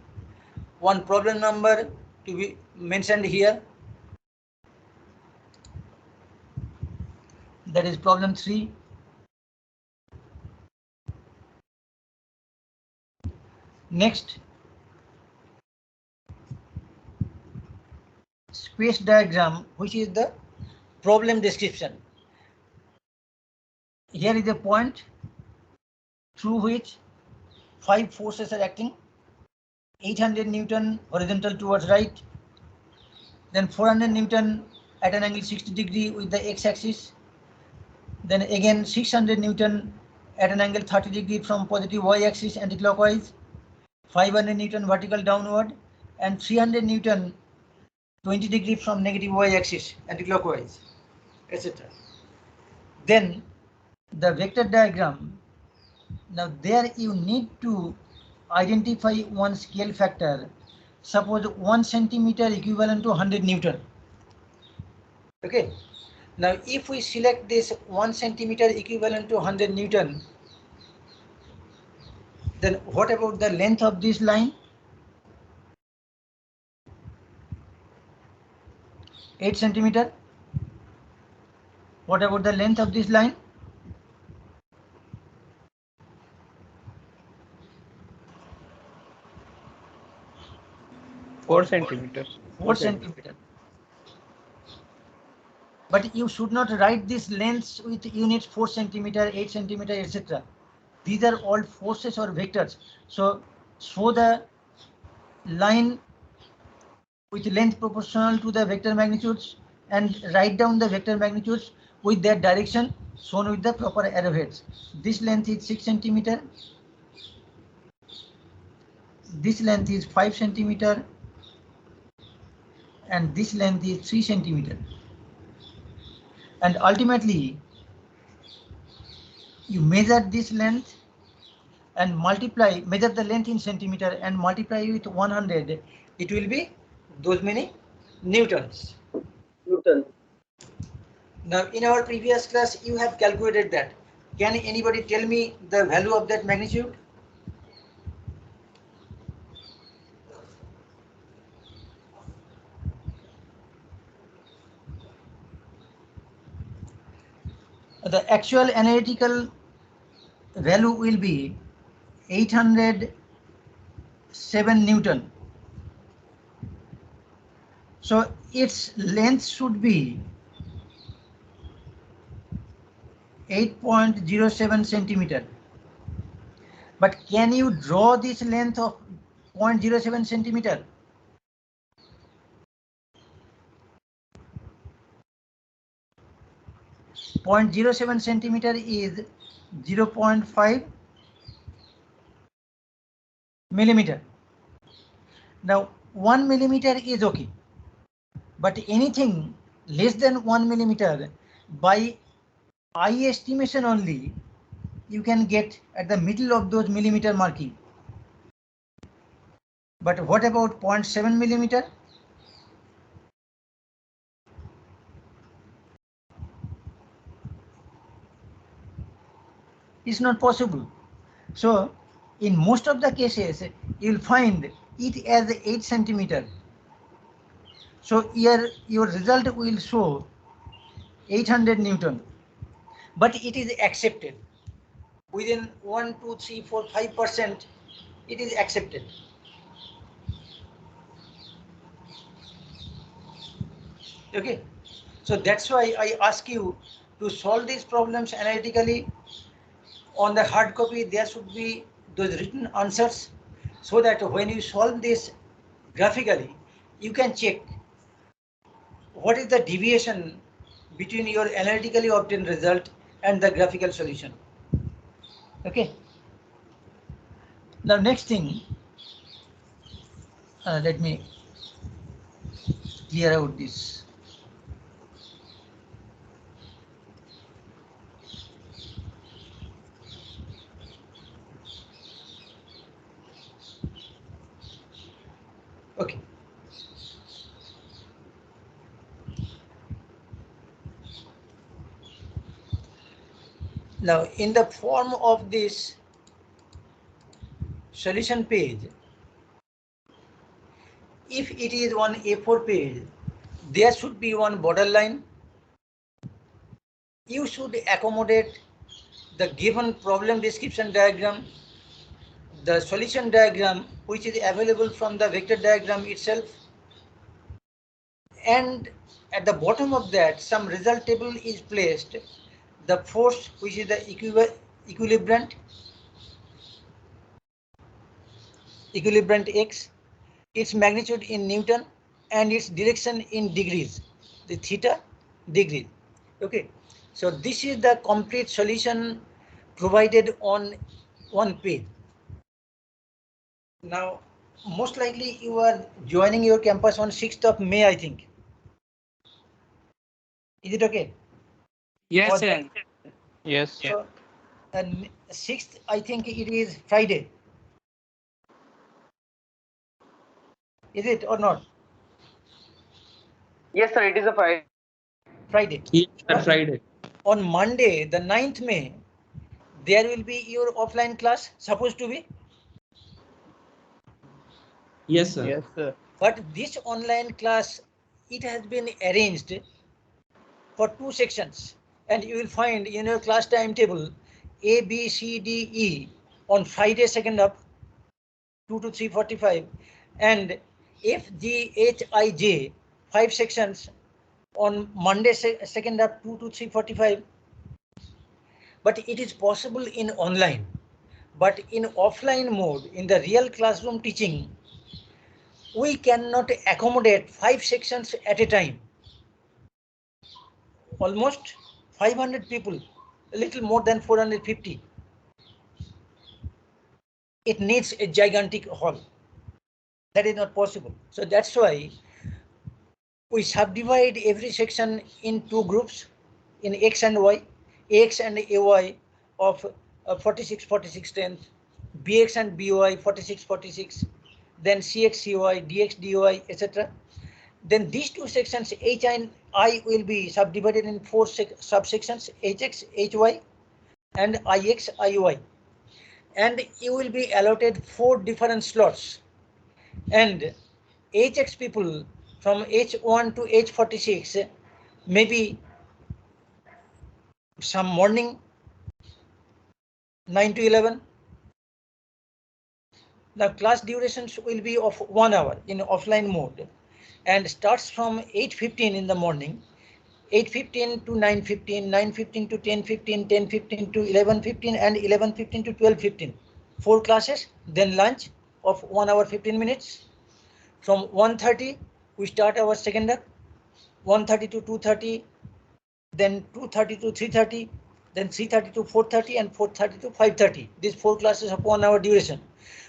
One problem number to be mentioned here. That is problem 3. Next, space diagram, which is the problem description. Here is a point through which 5 forces are acting. 800 Newton horizontal towards right, then 400 Newton at an angle 60 degree with the x-axis, then again 600 Newton at an angle 30 degree from positive y-axis anticlockwise, 500 Newton vertical downward, and 300 Newton 20 degree from negative y-axis anticlockwise, etc. Then the vector diagram. Now there you need to identify one scale factor. Suppose 1 centimeter equivalent to 100 Newton. Okay. Now if we select this 1 centimeter equivalent to 100 Newton, then what about the length of this line? 8 centimeter. What about the length of this line? Four centimeters. 4 centimeter. But you should not write these lengths with units 4 centimeter, 8 centimeter, etc. These are all forces or vectors. So show the line with length proportional to the vector magnitudes and write down the vector magnitudes with their direction shown with the proper arrowheads. This length is 6 centimeter. This length is 5 centimeter. And this length is 3 centimeter. And ultimately, you measure this length and multiply, measure the length in centimeter and multiply with 100. It will be those many newtons. Now, in our previous class, you have calculated that. Can anybody tell me the value of that magnitude? The actual analytical value will be 807 Newton. So its length should be 8.07 centimeter. But can you draw this length of 0.07 centimeter? Point 0.07 centimeter is 0.5 millimeter. Now 1 millimeter is okay, but anything less than 1 millimeter by eye estimation only you can get at the middle of those millimeter marking. But what about 0.7 millimeter? It's not possible. So in most of the cases you'll find it as 8 centimeter. So here your result will show 800 Newton, but it is accepted. Within 1, 2, 3, 4, 5%, it is accepted. Okay, so that's why I ask you to solve these problems analytically. On the hard copy, there should be those written answers, so that when you solve this graphically, you can check what is the deviation between your analytically obtained result and the graphical solution. Okay. Now next thing, let me clear out this. Okay. Now in the form of this solution page, if it is one A4 page, there should be one borderline. You should accommodate the given problem description diagram, the solution diagram which is available from the vector diagram itself, and at the bottom of that some result table is placed, the force which is the equilibrant x, its magnitude in Newton and its direction in degrees, the theta degree. Okay, so this is the complete solution provided on one page. Now most likely you are joining your campus on 6th of May, I think. Is it okay? Yes, sir. Yes. So 6th, I think it is Friday. Is it or not? Yes, sir. It is a Friday. Friday. Yes, sir, Friday. On Monday, the 9th May, there will be your offline class, supposed to be. Yes, sir. Yes, sir. But this online class, it has been arranged for 2 sections, and you will find in your class timetable A, B, C, D, E on Friday second up 2 to 3:45, and F, G, H, I, J 5 sections on Monday second up 2 to 3:45. But it is possible in online. But in offline mode, in the real classroom teaching, we cannot accommodate 5 sections at a time. Almost 500 people, a little more than 450. It needs a gigantic hall. That is not possible. So that's why we subdivide every section in 2 groups, in X and Y, AX and AY of 46, 46 10th, BX and BY 46, 46, then CX, CY, DX, DY, etc. Then these 2 sections H and I will be subdivided in 4 subsections, HX, HY and IX, IY. And you will be allotted 4 different slots. And HX people from H1 to H46, maybe some morning 9 to 11. The class durations will be of 1 hour in offline mode and starts from 8:15 in the morning 8:15 to 9:15, 9:15 to 10:15, 10:15 to 11:15, and 11:15 to 12:15. 4 classes, then lunch of 1 hour 15 minutes. From 1:30 we start our second up, 1:30 to 2:30, then 2:30 to 3:30, then 3:30 to 4:30, and 4:30 to 5:30. These 4 classes of 1 hour duration.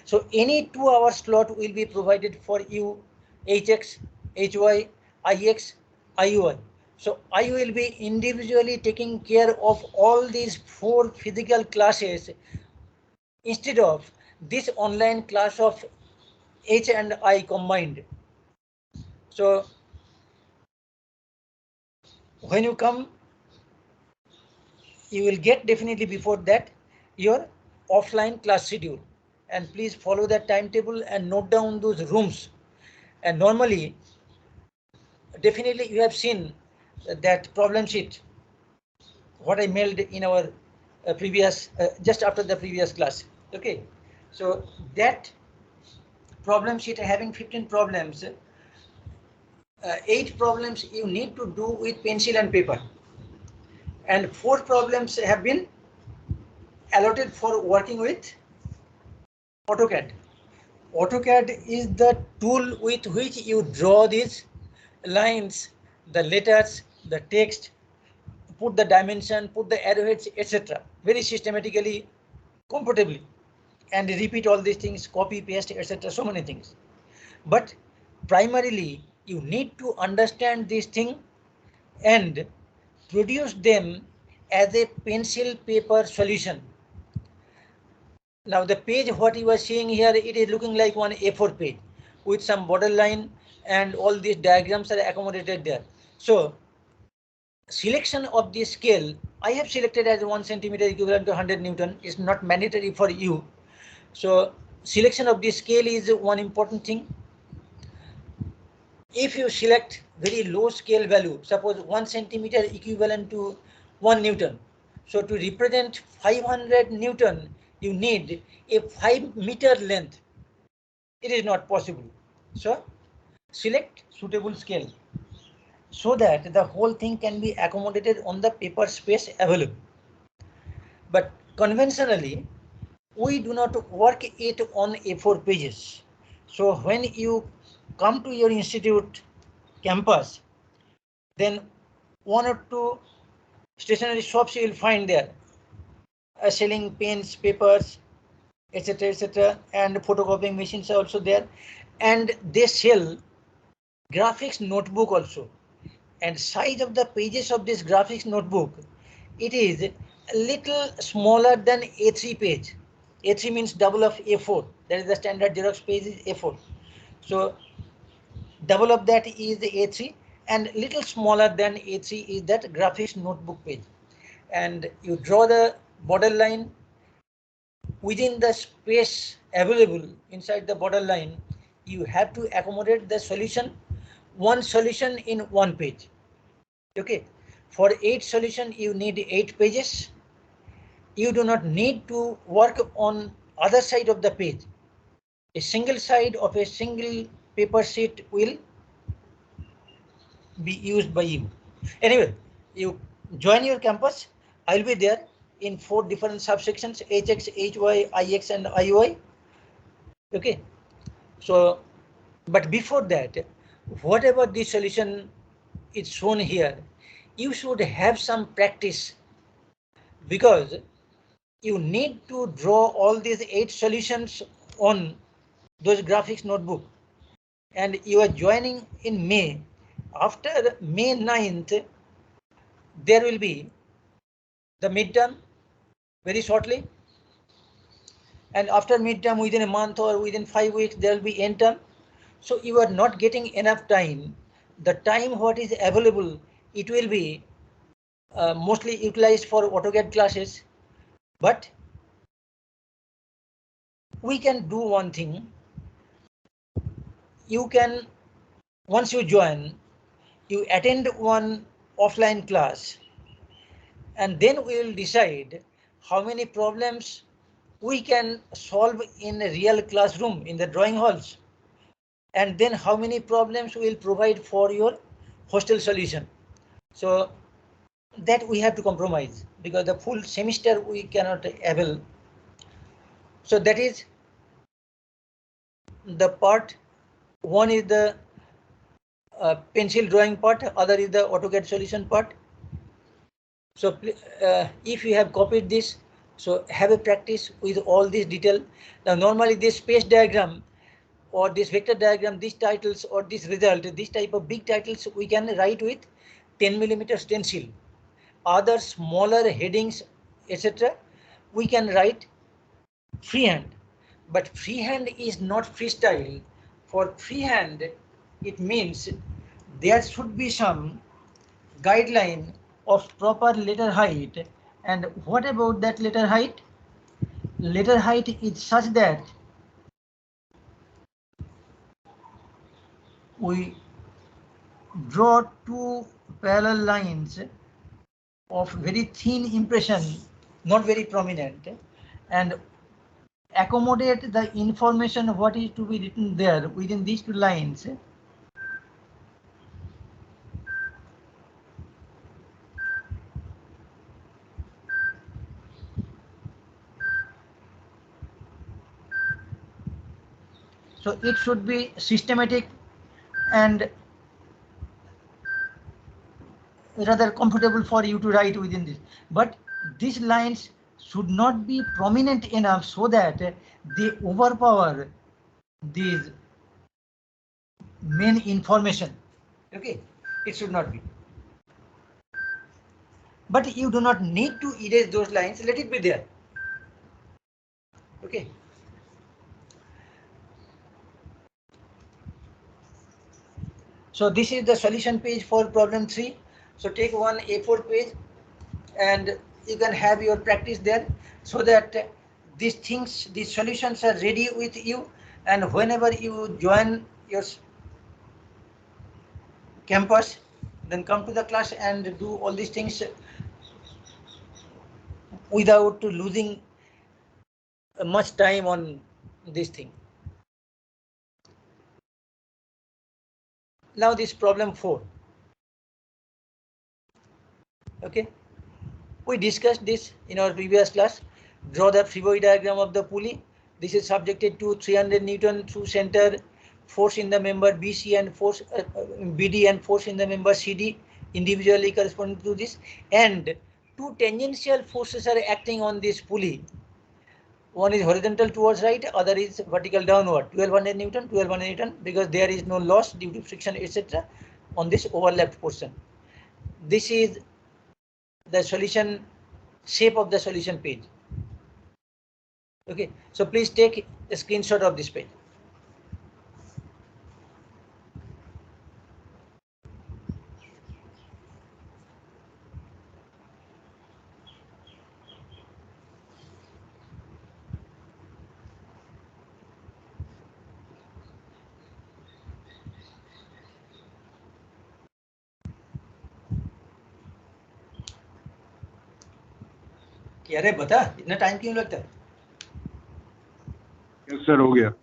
So any 2-hour slot will be provided for you, HX, HY, IX, IUI. So I will be individually taking care of all these 4 physical classes instead of this online class of H and I combined. So when you come, you will get definitely before that your offline class schedule, and please follow that timetable and note down those rooms. And normally, definitely you have seen that problem sheet what I mailed in our previous just after the previous class. Okay, so that problem sheet having 15 problems, 8 problems you need to do with pencil and paper, and 4 problems have been allotted for working with AutoCAD. AutoCAD is the tool with which you draw these lines, the letters, the text, put the dimension, put the arrowheads, etc. very systematically, comfortably, and repeat all these things, copy, paste, etc. so many things. But primarily, you need to understand this thing and produce them as a pencil paper solution. Now the page what you are seeing here, it is looking like one A4 page with some borderline, and all these diagrams are accommodated there. So selection of the scale, I have selected as 1 centimeter equivalent to 100 Newton, is not mandatory for you. So selection of the scale is one important thing. If you select very low scale value, suppose 1 centimeter equivalent to 1 Newton. So to represent 500 Newton, you need a 5-meter length. It is not possible. So select suitable scale so that the whole thing can be accommodated on the paper space available. But conventionally, we do not work it on A4 pages. So when you come to your institute campus, then 1 or 2 stationery shops you will find there selling pens, papers, etc., and photocopying machines are also there, and they sell graphics notebook also. And size of the pages of this graphics notebook, it is a little smaller than A3 page. A3 means double of A4. That is the standard Xerox page is A4. So double of that is the A3, and little smaller than A3 is that graphics notebook page. And you draw the border line within the space available inside the border line. You have to accommodate the solution, one solution in one page. Okay, for 8 solution you need 8 pages. You do not need to work on other side of the page. A single side of a single paper sheet will be used by you. Anyway, you join your campus. I'll be there in 4 different subsections: HX, HY, IX, and IY. Okay, so but before that, whatever the solution is shown here, you should have some practice, because you need to draw all these 8 solutions on those graphics notebook, and you are joining in May. After May 9th, there will be the midterm very shortly, and after midterm, within a month or within 5 weeks, there will be end term. So you are not getting enough time. The time what is available, it will be mostly utilized for AutoCAD classes. But we can do one thing. You can, once you join, you attend one offline class, and then we will decide how many problems we can solve in a real classroom in the drawing halls, and then how many problems we will provide for your hostel solution. So that we have to compromise because the full semester we cannot avail. So that is the part. One is the pencil drawing part, other is the AutoCAD solution part. So if you have copied this, so have a practice with all this detail. Now normally this space diagram or this vector diagram, these titles or this result, this type of big titles we can write with 10mm stencil. Other smaller headings, etc., we can write freehand. But freehand is not freestyle. For freehand, it means there should be some guideline of proper letter height. And what about that letter height? Letter height is such that we draw two parallel lines of very thin impression, not very prominent, and accommodate the information what is to be written there within these two lines. So it should be systematic and rather comfortable for you to write within this. But these lines should not be prominent enough so that they overpower these main information. Okay, it should not be. But you do not need to erase those lines, let it be there. Okay. So this is the solution page for problem 3. So take one A4 page and you can have your practice there so that these things, these solutions are ready with you, and whenever you join your campus, then come to the class and do all these things without losing much time on this thing. Now this problem 4. Okay, we discussed this in our previous class. Draw the freeway diagram of the pulley. This is subjected to 300 Newton through center force in the member BC and force BD and force in the member CD individually corresponding to this, and two tangential forces are acting on this pulley. One is horizontal towards right, other is vertical downward. 1200 Newton, 1200 Newton, because there is no loss due to friction, etc. on this overlapped portion. This is the solution shape of the solution page. Okay, so please take a screenshot of this page. अरे बता इतना time क्यों लगता है? Yes, sir, हो गया.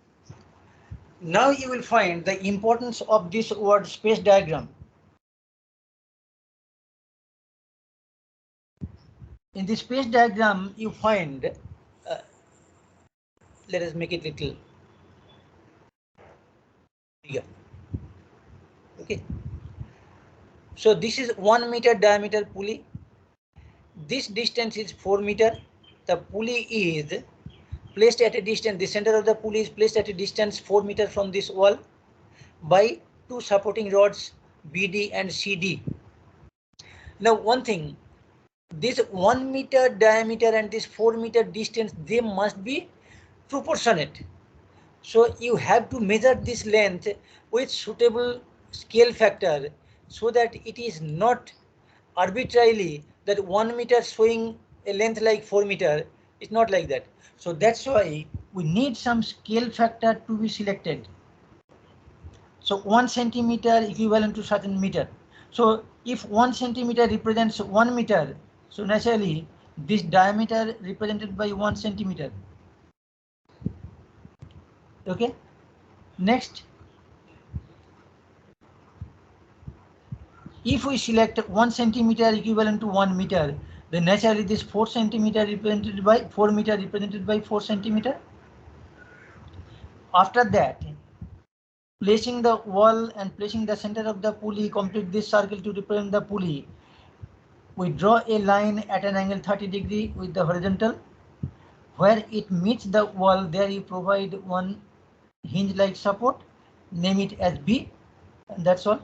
Now you will find the importance of this word space diagram. In the space diagram, you find, let us make it little bigger. Okay. So this is 1 meter diameter pulley. This distance is 4 meter. The pulley is placed at a distance, the center of the pulley is placed at a distance 4 meter from this wall by two supporting rods BD and CD. Now one thing, this 1 meter diameter and this 4 meter distance, they must be proportionate. So you have to measure this length with suitable scale factor so that it is not arbitrarily that 1 meter showing a length like 4 meter. It's not like that. So that's why we need some scale factor to be selected. So 1 centimeter equivalent to certain meter. So if 1 centimeter represents 1 meter, so naturally this diameter represented by 1 centimeter. Okay. Next, if we select 1 centimeter equivalent to 1 meter, then naturally this 4 centimeter represented by 4 meter represented by 4 centimeter. After that, placing the wall and placing the center of the pulley, complete this circle to represent the pulley. We draw a line at an angle 30 degree with the horizontal. Where it meets the wall, there you provide one hinge-like support, name it as B, and that's all.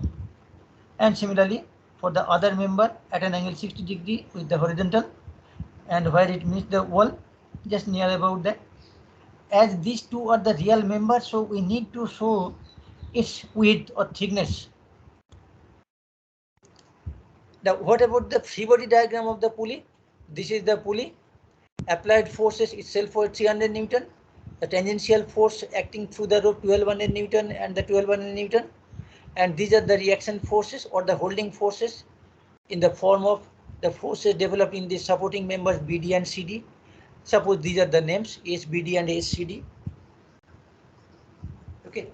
And similarly, for the other member at an angle 60 degree with the horizontal, and where it meets the wall, just near about that. As these two are the real members, so we need to show its width or thickness. Now, what about the free body diagram of the pulley? This is the pulley. Applied forces itself for 300 Newton. The tangential force acting through the rope 1200 Newton and the 1200 Newton. And these are the reaction forces or the holding forces in the form of the forces developed in the supporting members BD and CD. Suppose these are the names SBD and SCD. Okay.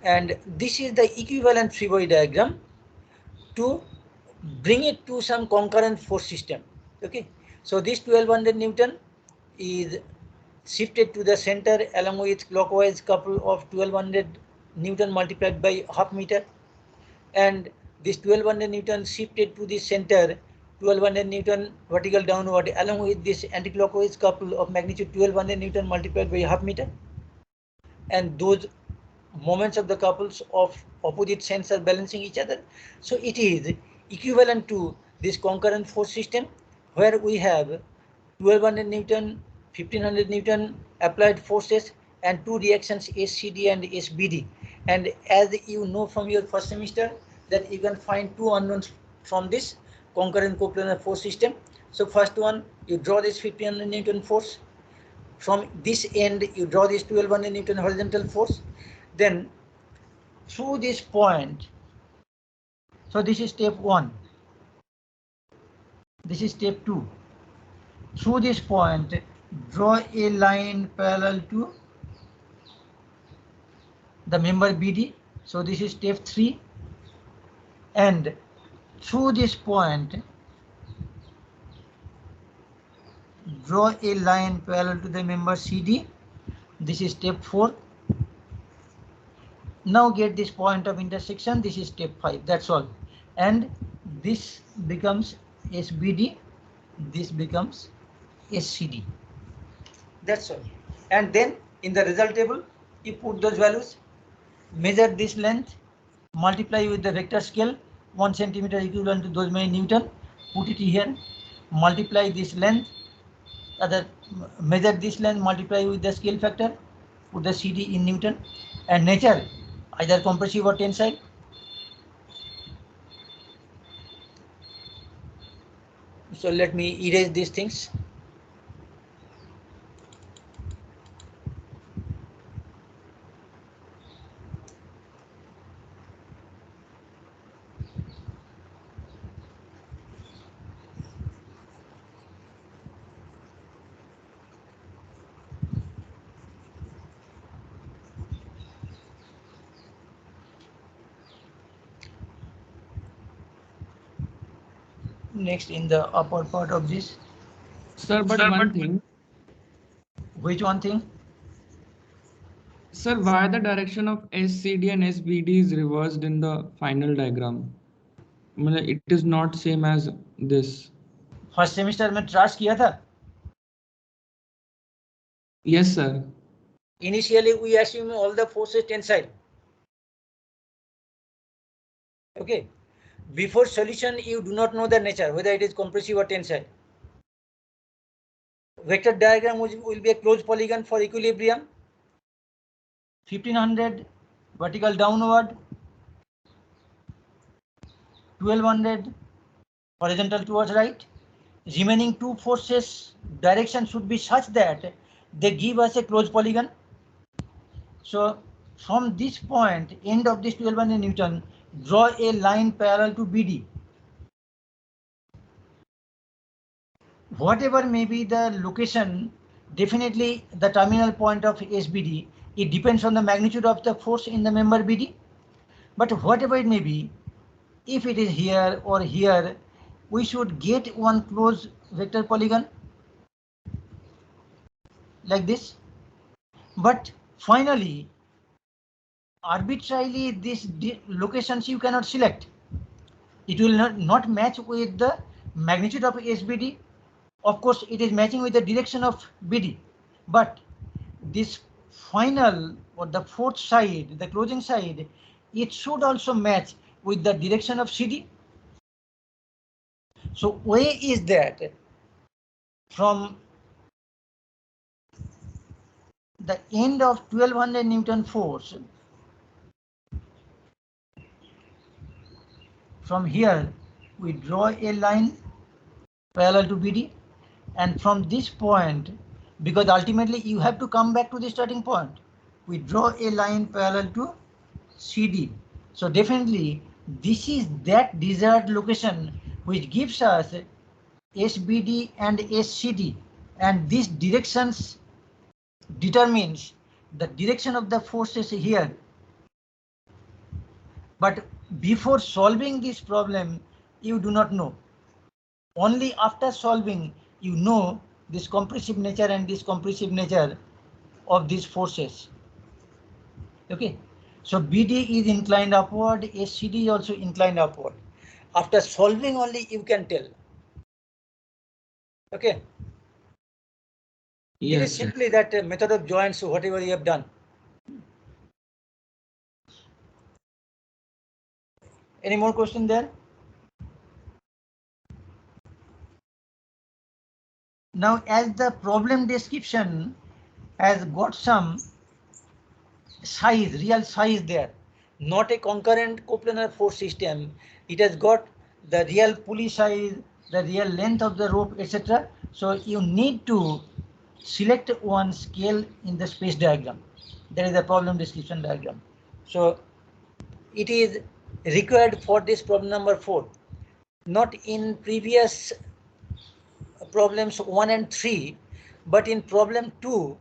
And this is the equivalent free body diagram to bring it to some concurrent force system. Okay. So this 1200 Newton is shifted to the center along with clockwise couple of 1200 Newton multiplied by half meter, and this 1200 Newton shifted to the center 1200 Newton vertical downward along with this anti-clockwise couple of magnitude 1200 Newton multiplied by half meter, and those moments of the couples of opposite sense are balancing each other. So it is equivalent to this concurrent force system where we have 1200 Newton, 1500 Newton applied forces and two reactions SCD and SBD. And as you know from your first semester that you can find two unknowns from this concurrent coplanar force system. So first one, you draw this 1500 Newton force. From this end, you draw this 1200 Newton horizontal force. Then through this point, so this is step 1. This is step 2. Through this point, draw a line parallel to the member BD. So this is step 3. And through this point, draw a line parallel to the member CD. This is step 4. Now get this point of intersection. This is step 5. That's all. And this becomes SBD. This becomes SCD. That's all. And then in the result table, you put those values, measure this length, multiply with the vector scale, 1 centimeter equivalent to those many Newton, put it here, multiply this length, measure this length, multiply with the scale factor, put the CD in Newton, and nature, either compressive or tensile. So let me erase these things. Next in the upper part of this. Sir, but one thing. Which one thing? Sir, why the direction of SCD and SBD is reversed in the final diagram? It is not same as this. First semester में trace किया था? Yes, sir. Initially we assume all the forces tensile. Okay. Before solution, you do not know the nature, whether it is compressive or tensile. Vector diagram will be a closed polygon for equilibrium. 1500 vertical downward, 1200 horizontal towards right. Remaining two forces direction should be such that they give us a closed polygon. So from this point, end of this 1200 Newton, draw a line parallel to BD. Whatever may be the location, definitely the terminal point of SBD, it depends on the magnitude of the force in the member BD. But whatever it may be, if it is here or here, we should get one closed vector polygon like this. But finally, arbitrarily, these locations you cannot select. It will not match with the magnitude of SBD. Of course, it is matching with the direction of BD. But this final or the fourth side, the closing side, it should also match with the direction of CD. So way is that from the end of 1200 Newton force, from here we draw a line parallel to BD, and from this point, because ultimately you have to come back to the starting point, we draw a line parallel to CD. So definitely this is that desired location which gives us SBD and SCD, and these directions determines the direction of the forces here. But before solving this problem, you do not know. Only after solving, you know this compressive nature and this compressive nature of these forces. Okay, so BD is inclined upward, SCD is also inclined upward. After solving only you can tell. Okay. It is Yes, sir. simply that method of joints, whatever you have done. Any more question there? Now, as the problem description has got some size, real size there, not a concurrent coplanar force system, it has got the real pulley size, the real length of the rope, etc. So you need to select one scale in the space diagram. That is the problem description diagram. So it is required for this problem number 4. Not in previous problems 1 and 3, but in problem 2,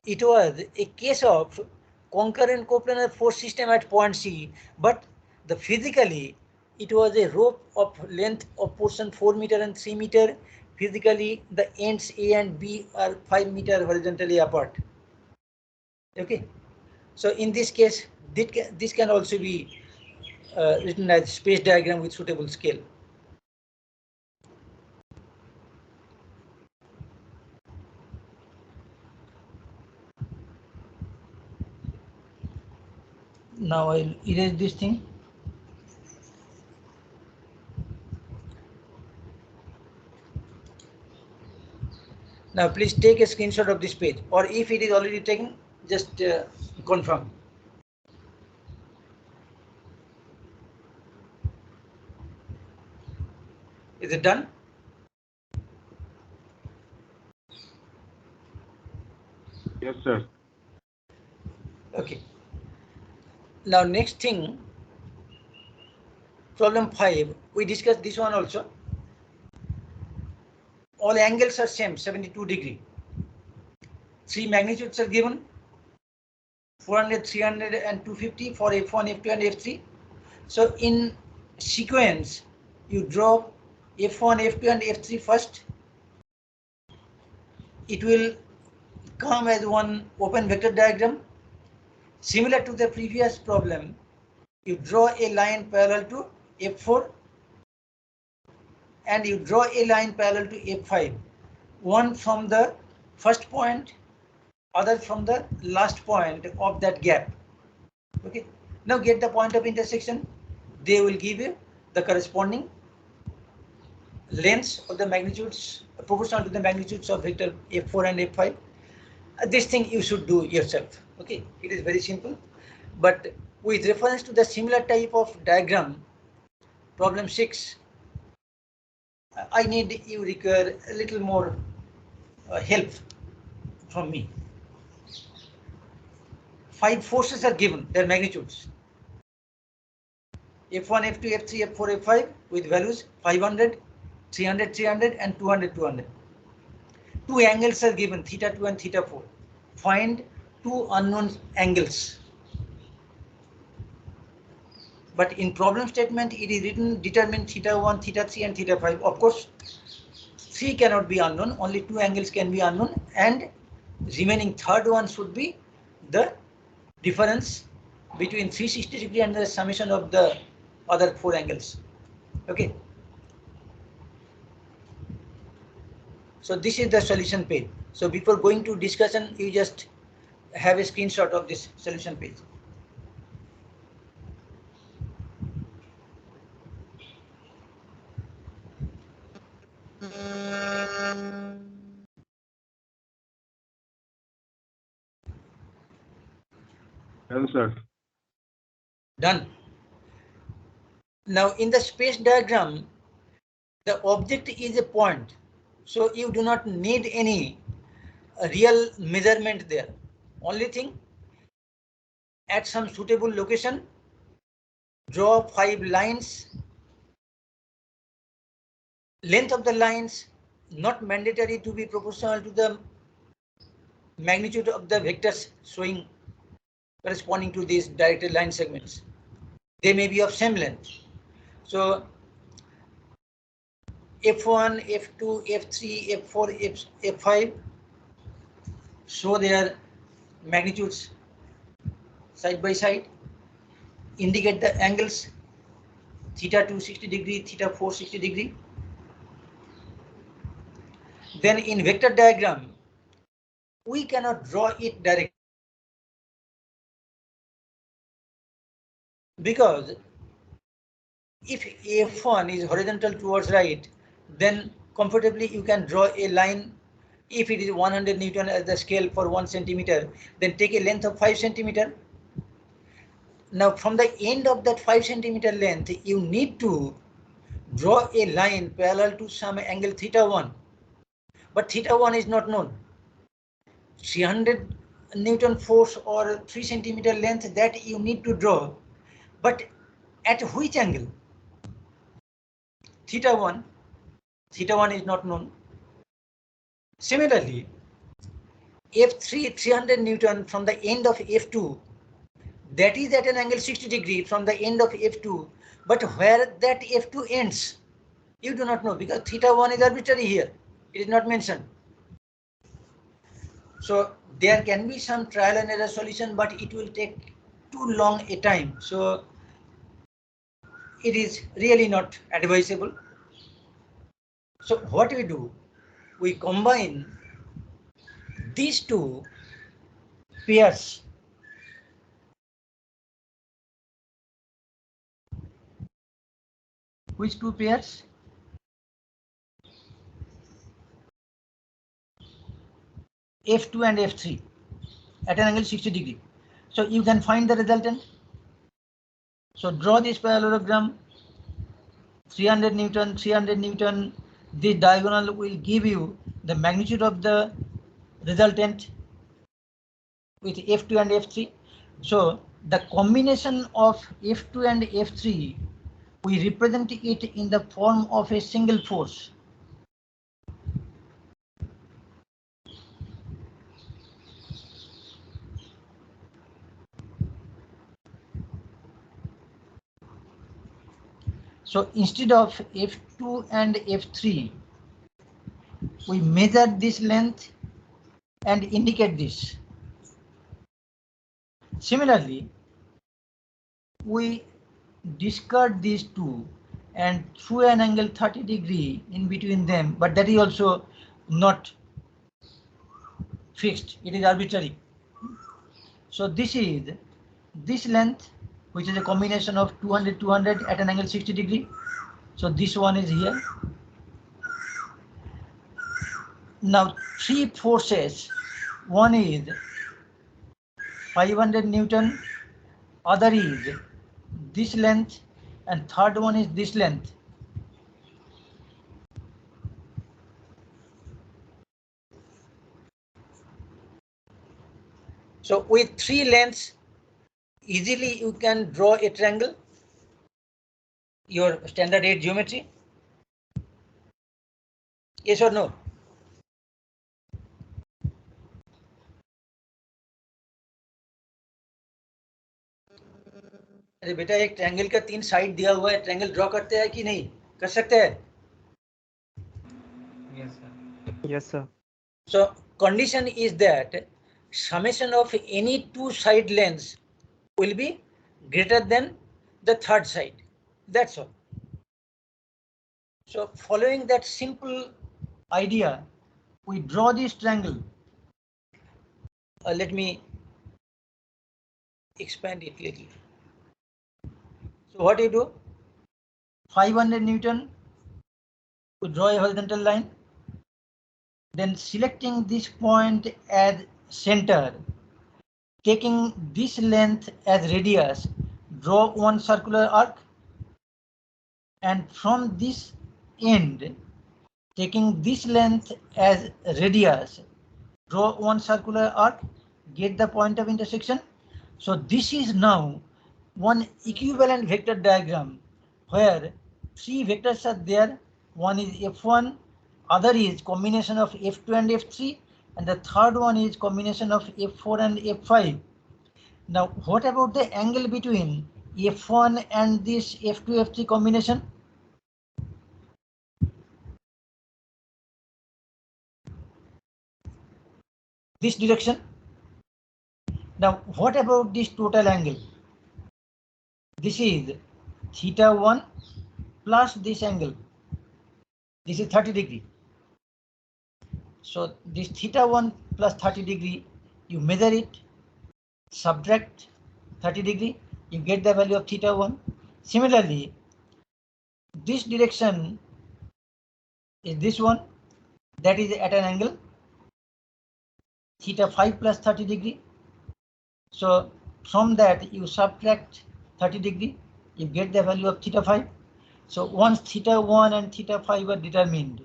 it was a case of concurrent coplanar force system at point C, but the physically it was a rope of length of portion 4 meter and 3 meter. Physically, the ends A and B are 5 meter horizontally apart. Okay, so in this case, this can also be written as space diagram with suitable scale. Now I'll erase this thing. Now please take a screenshot of this page, or if it is already taken, just confirm. Is it done? Yes, sir. Okay. Now next thing, problem 5, we discussed this one also. All angles are same, 72 degree. 3 magnitudes are given, 400, 300 and 250 for F1, F2 and F3. So in sequence, you draw F1, F2 and F3 first. It will come as one open vector diagram. Similar to the previous problem, you draw a line parallel to F4 and you draw a line parallel to F5. One from the first point, other from the last point of that gap. Okay. Now get the point of intersection. They will give you the corresponding lengths of the magnitudes proportional to the magnitudes of vector F4 and F5. This thing you should do yourself. Okay, it is very simple. But with reference to the similar type of diagram, problem 6, I need you require a little more help from me. 5 forces are given, their magnitudes. F1, F2, F3, F4, F5 with values 500, 300, 300 and 200, 200. 2 angles are given, theta 2 and theta 4. Find 2 unknown angles. But in problem statement, it is written determine theta 1, theta 3 and theta 5. Of course, 3 cannot be unknown, only 2 angles can be unknown, and remaining third one should be the difference between 360 degree and the summation of the other 4 angles. Okay. So this is the solution page. So before going to discussion, you just have a screenshot of this solution page. Done, sir. Done. Now in the space diagram, the object is a point. So you do not need any real measurement there. Only thing, at some suitable location, draw 5 lines. Length of the lines not mandatory to be proportional to the magnitude of the vectors showing corresponding to these directed line segments. They may be of same length. So F1, F2, F3, F4, F5 show their magnitudes side by side, indicate the angles theta 2 60 degree, theta 4 60 degree. Then in vector diagram, we cannot draw it directly because if F1 is horizontal towards right, then comfortably you can draw a line. If it is 100 Newton as the scale for 1 centimeter, then take a length of 5 centimeter. Now from the end of that 5 centimeter length, you need to draw a line parallel to some angle theta 1. But theta 1 is not known. 300 Newton force or 3 centimeter length, that you need to draw. But at which angle? Theta 1. Theta 1 is not known. Similarly, F3 300 Newton from the end of F2, that is at an angle 60 degree from the end of F2, but where that F2 ends, you do not know because theta 1 is arbitrary here. It is not mentioned. So there can be some trial and error solution, but it will take too long a time. So it is really not advisable. So what we do, we combine these two pairs. Which two pairs? F2 and F3 at an angle 60 degree. So you can find the resultant. So draw this parallelogram, 300 Newton, 300 Newton. This diagonal will give you the magnitude of the resultant with F2 and F3. So the combination of F2 and F3, we represent it in the form of a single force. So instead of F2 and F3, we measure this length and indicate this. Similarly, we discard these two and through an angle 30 degree in between them, but that is also not fixed, it is arbitrary. So this is this length, which is a combination of 200 200 at an angle 60 degree. So this one is here. Now three forces, one is 500 Newton, other is this length, and third one is this length. So with three lengths, easily you can draw a triangle, your standard 8 geometry. Yes or no? अरे बेटा एक triangle का 3 side दिया हुआ है, triangle draw करते हैं कि नहीं कर सकते हैं? Yes, sir. Yes, sir. So condition is that summation of any two side lengths will be greater than the third side. That's all. So following that simple idea, we draw this triangle. Let me expand it little. So what you do? 500 Newton, we draw a horizontal line. Then selecting this point as center, taking this length as radius, draw one circular arc, and from this end, taking this length as radius, draw one circular arc, get the point of intersection. So this is now one equivalent vector diagram where three vectors are there. One is F1, other is combination of F2 and F3, and the third one is combination of F4 and F5. Now what about the angle between F1 and this F2, F3 combination? This direction. Now what about this total angle? This is theta 1 plus this angle. This is 30 degree. So this theta 1 plus 30 degree, you measure it, subtract 30 degree, you get the value of theta 1. Similarly, this direction is this one, that is at an angle theta 5 plus 30 degree. So from that you subtract 30 degree, you get the value of theta 5. So once theta 1 and theta 5 are determined,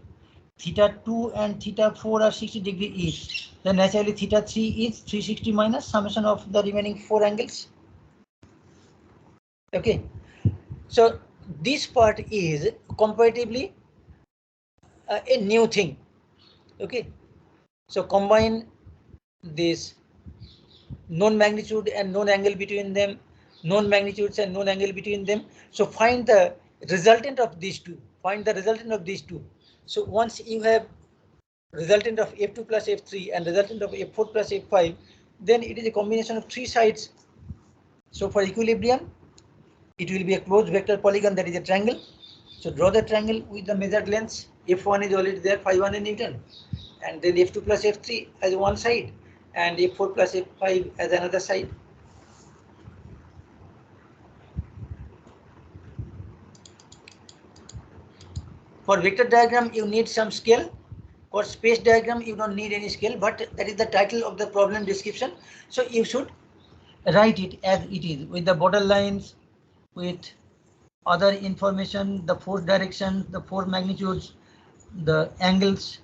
theta 2 and theta 4 are 60 degree each, then naturally theta 3 is 360 minus summation of the remaining 4 angles. Okay, so this part is comparatively a new thing. Okay, so combine this known magnitude and known angle between them, known magnitudes and known angle between them. So find the resultant of these two. Find the resultant of these two. So once you have resultant of F2 plus F3 and resultant of F4 plus F5, then it is a combination of three sides. So for equilibrium, it will be a closed vector polygon, that is a triangle. So draw the triangle with the measured lengths. F1 is already there, 500 Newton, and then F2 plus F3 as one side, and F4 plus F5 as another side. For vector diagram, you need some scale. For space diagram, you don't need any scale, but that is the title of the problem description. So you should write it as it is with the border lines, with other information, the force direction, the force magnitudes, the angles,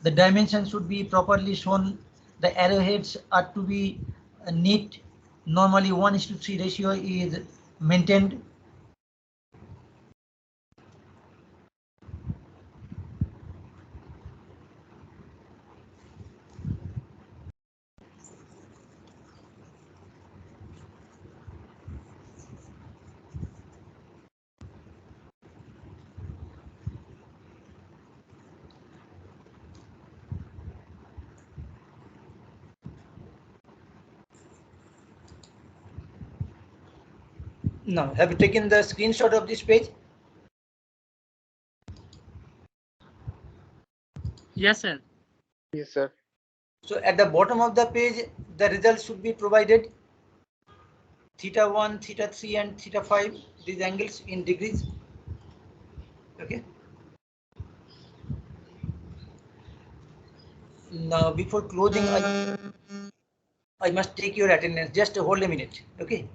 the dimensions should be properly shown. The arrowheads are to be neat. Normally 1:3 ratio is maintained. Now, have you taken the screenshot of this page? Yes, sir. Yes, sir. So at the bottom of the page, the results should be provided. Theta 1, theta 3 and theta 5, these angles in degrees. Okay. Now before closing, I must take your attendance. Just hold a minute. Okay.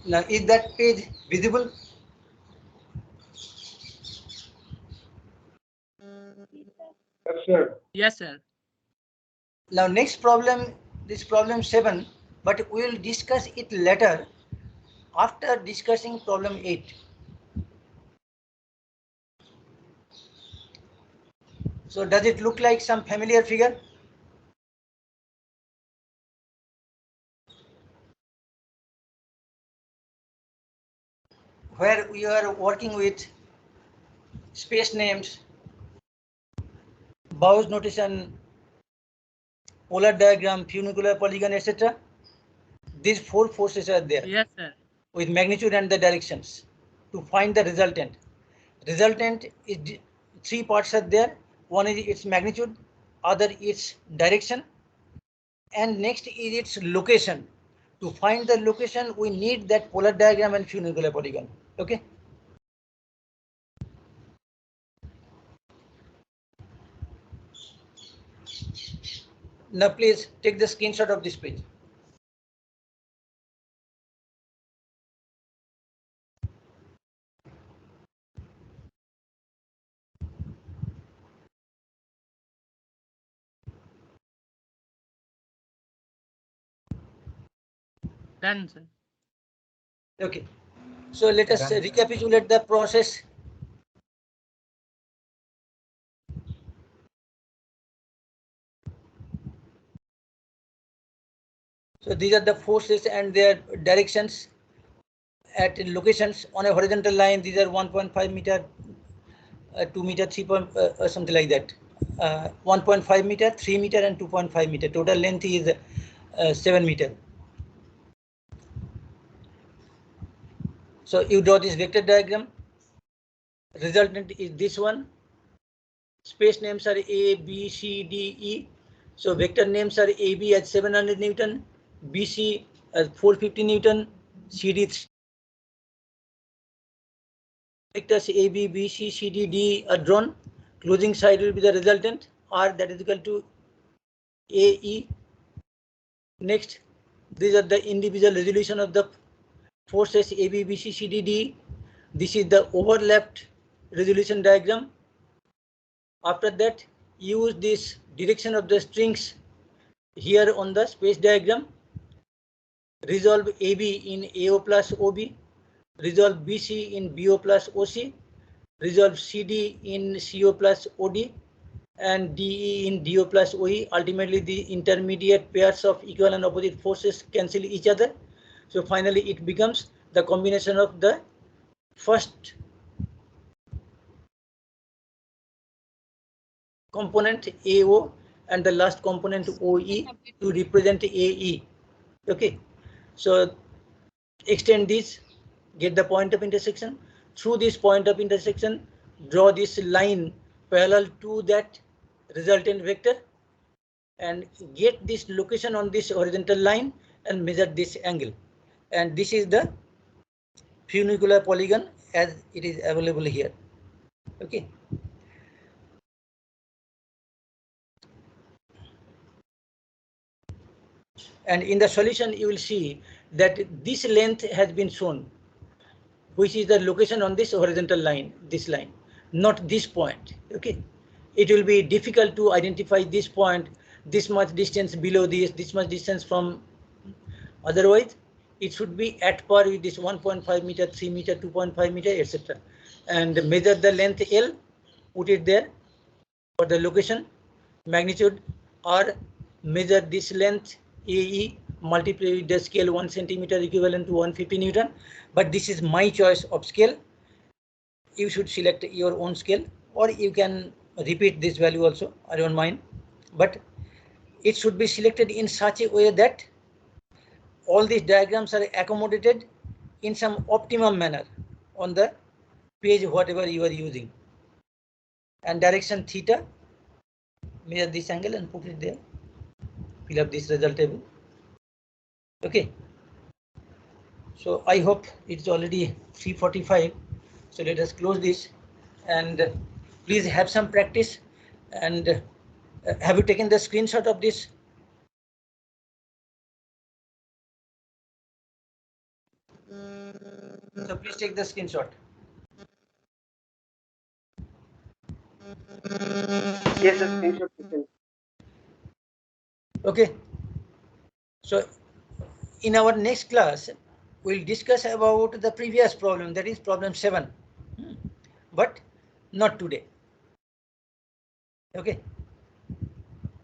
Now, is that page visible? Yes, sir. Yes, sir. Now, next problem, this problem 7, but we will discuss it later after discussing problem 8. So, does it look like some familiar figure? Where we are working with space names, Bowes notation, polar diagram, funicular polygon, etc. These 4 forces are there. Yes, sir. With magnitude and the directions to find the resultant. Resultant is 3 parts are there. One is its magnitude, other its direction, and next is its location. To find the location, we need that polar diagram and funicular polygon. Okay. Now please take the screenshot of this page. Done, sir. Okay. So let us recapitulate the process. So these are the forces and their directions at locations on a horizontal line. These are 1.5 meter, 2 meter, 3 point, something like that. 1.5 meter, 3 meter, and 2.5 meter. Total length is 7 meter. So you draw this vector diagram. Resultant is this one. Space names are A, B, C, D, E. So vector names are AB at 700 Newton, BC at 450 Newton, CD vectors AB, BC, CD, D are drawn. Closing side will be the resultant, R that is equal to AE. Next, these are the individual resolution of the forces AB, BC, CD, D. This is the overlapped resolution diagram. After that, use this direction of the strings here on the space diagram. Resolve AB in AO plus OB. Resolve BC in BO plus OC. Resolve CD in CO plus OD. And DE in DO plus OE. Ultimately, the intermediate pairs of equal and opposite forces cancel each other. So finally, it becomes the combination of the first component AO and the last component OE to represent AE. Okay, so extend this, get the point of intersection. Through this point of intersection, draw this line parallel to that resultant vector and get this location on this horizontal line and measure this angle. And this is the funicular polygon as it is available here. Okay. And in the solution, you will see that this length has been shown, which is the location on this horizontal line, this line, not this point. Okay. It will be difficult to identify this point, this much distance below this much distance from. Otherwise, it should be at par with this 1.5 meter, 3 meter, 2.5 meter, etc. And measure the length L, put it there for the location, magnitude R, measure this length AE, multiply with the scale 1 centimeter equivalent to 150 Newton. But this is my choice of scale. You should select your own scale, or you can repeat this value also. I don't mind, but it should be selected in such a way that all these diagrams are accommodated in some optimum manner on the page, whatever you are using. And direction theta, measure this angle and put it there. Fill up this result table. Okay. So I hope it's already 3:45. So let us close this and please have some practice. And have you taken the screenshot of this? just take the screenshot. Yes, sir. Screenshot taken. Okay. So in our next class, we'll discuss about the previous problem, that is problem 7. But not today. Okay.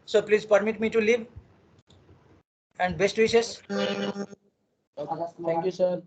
So please permit me to leave. And best wishes. Thank you, sir.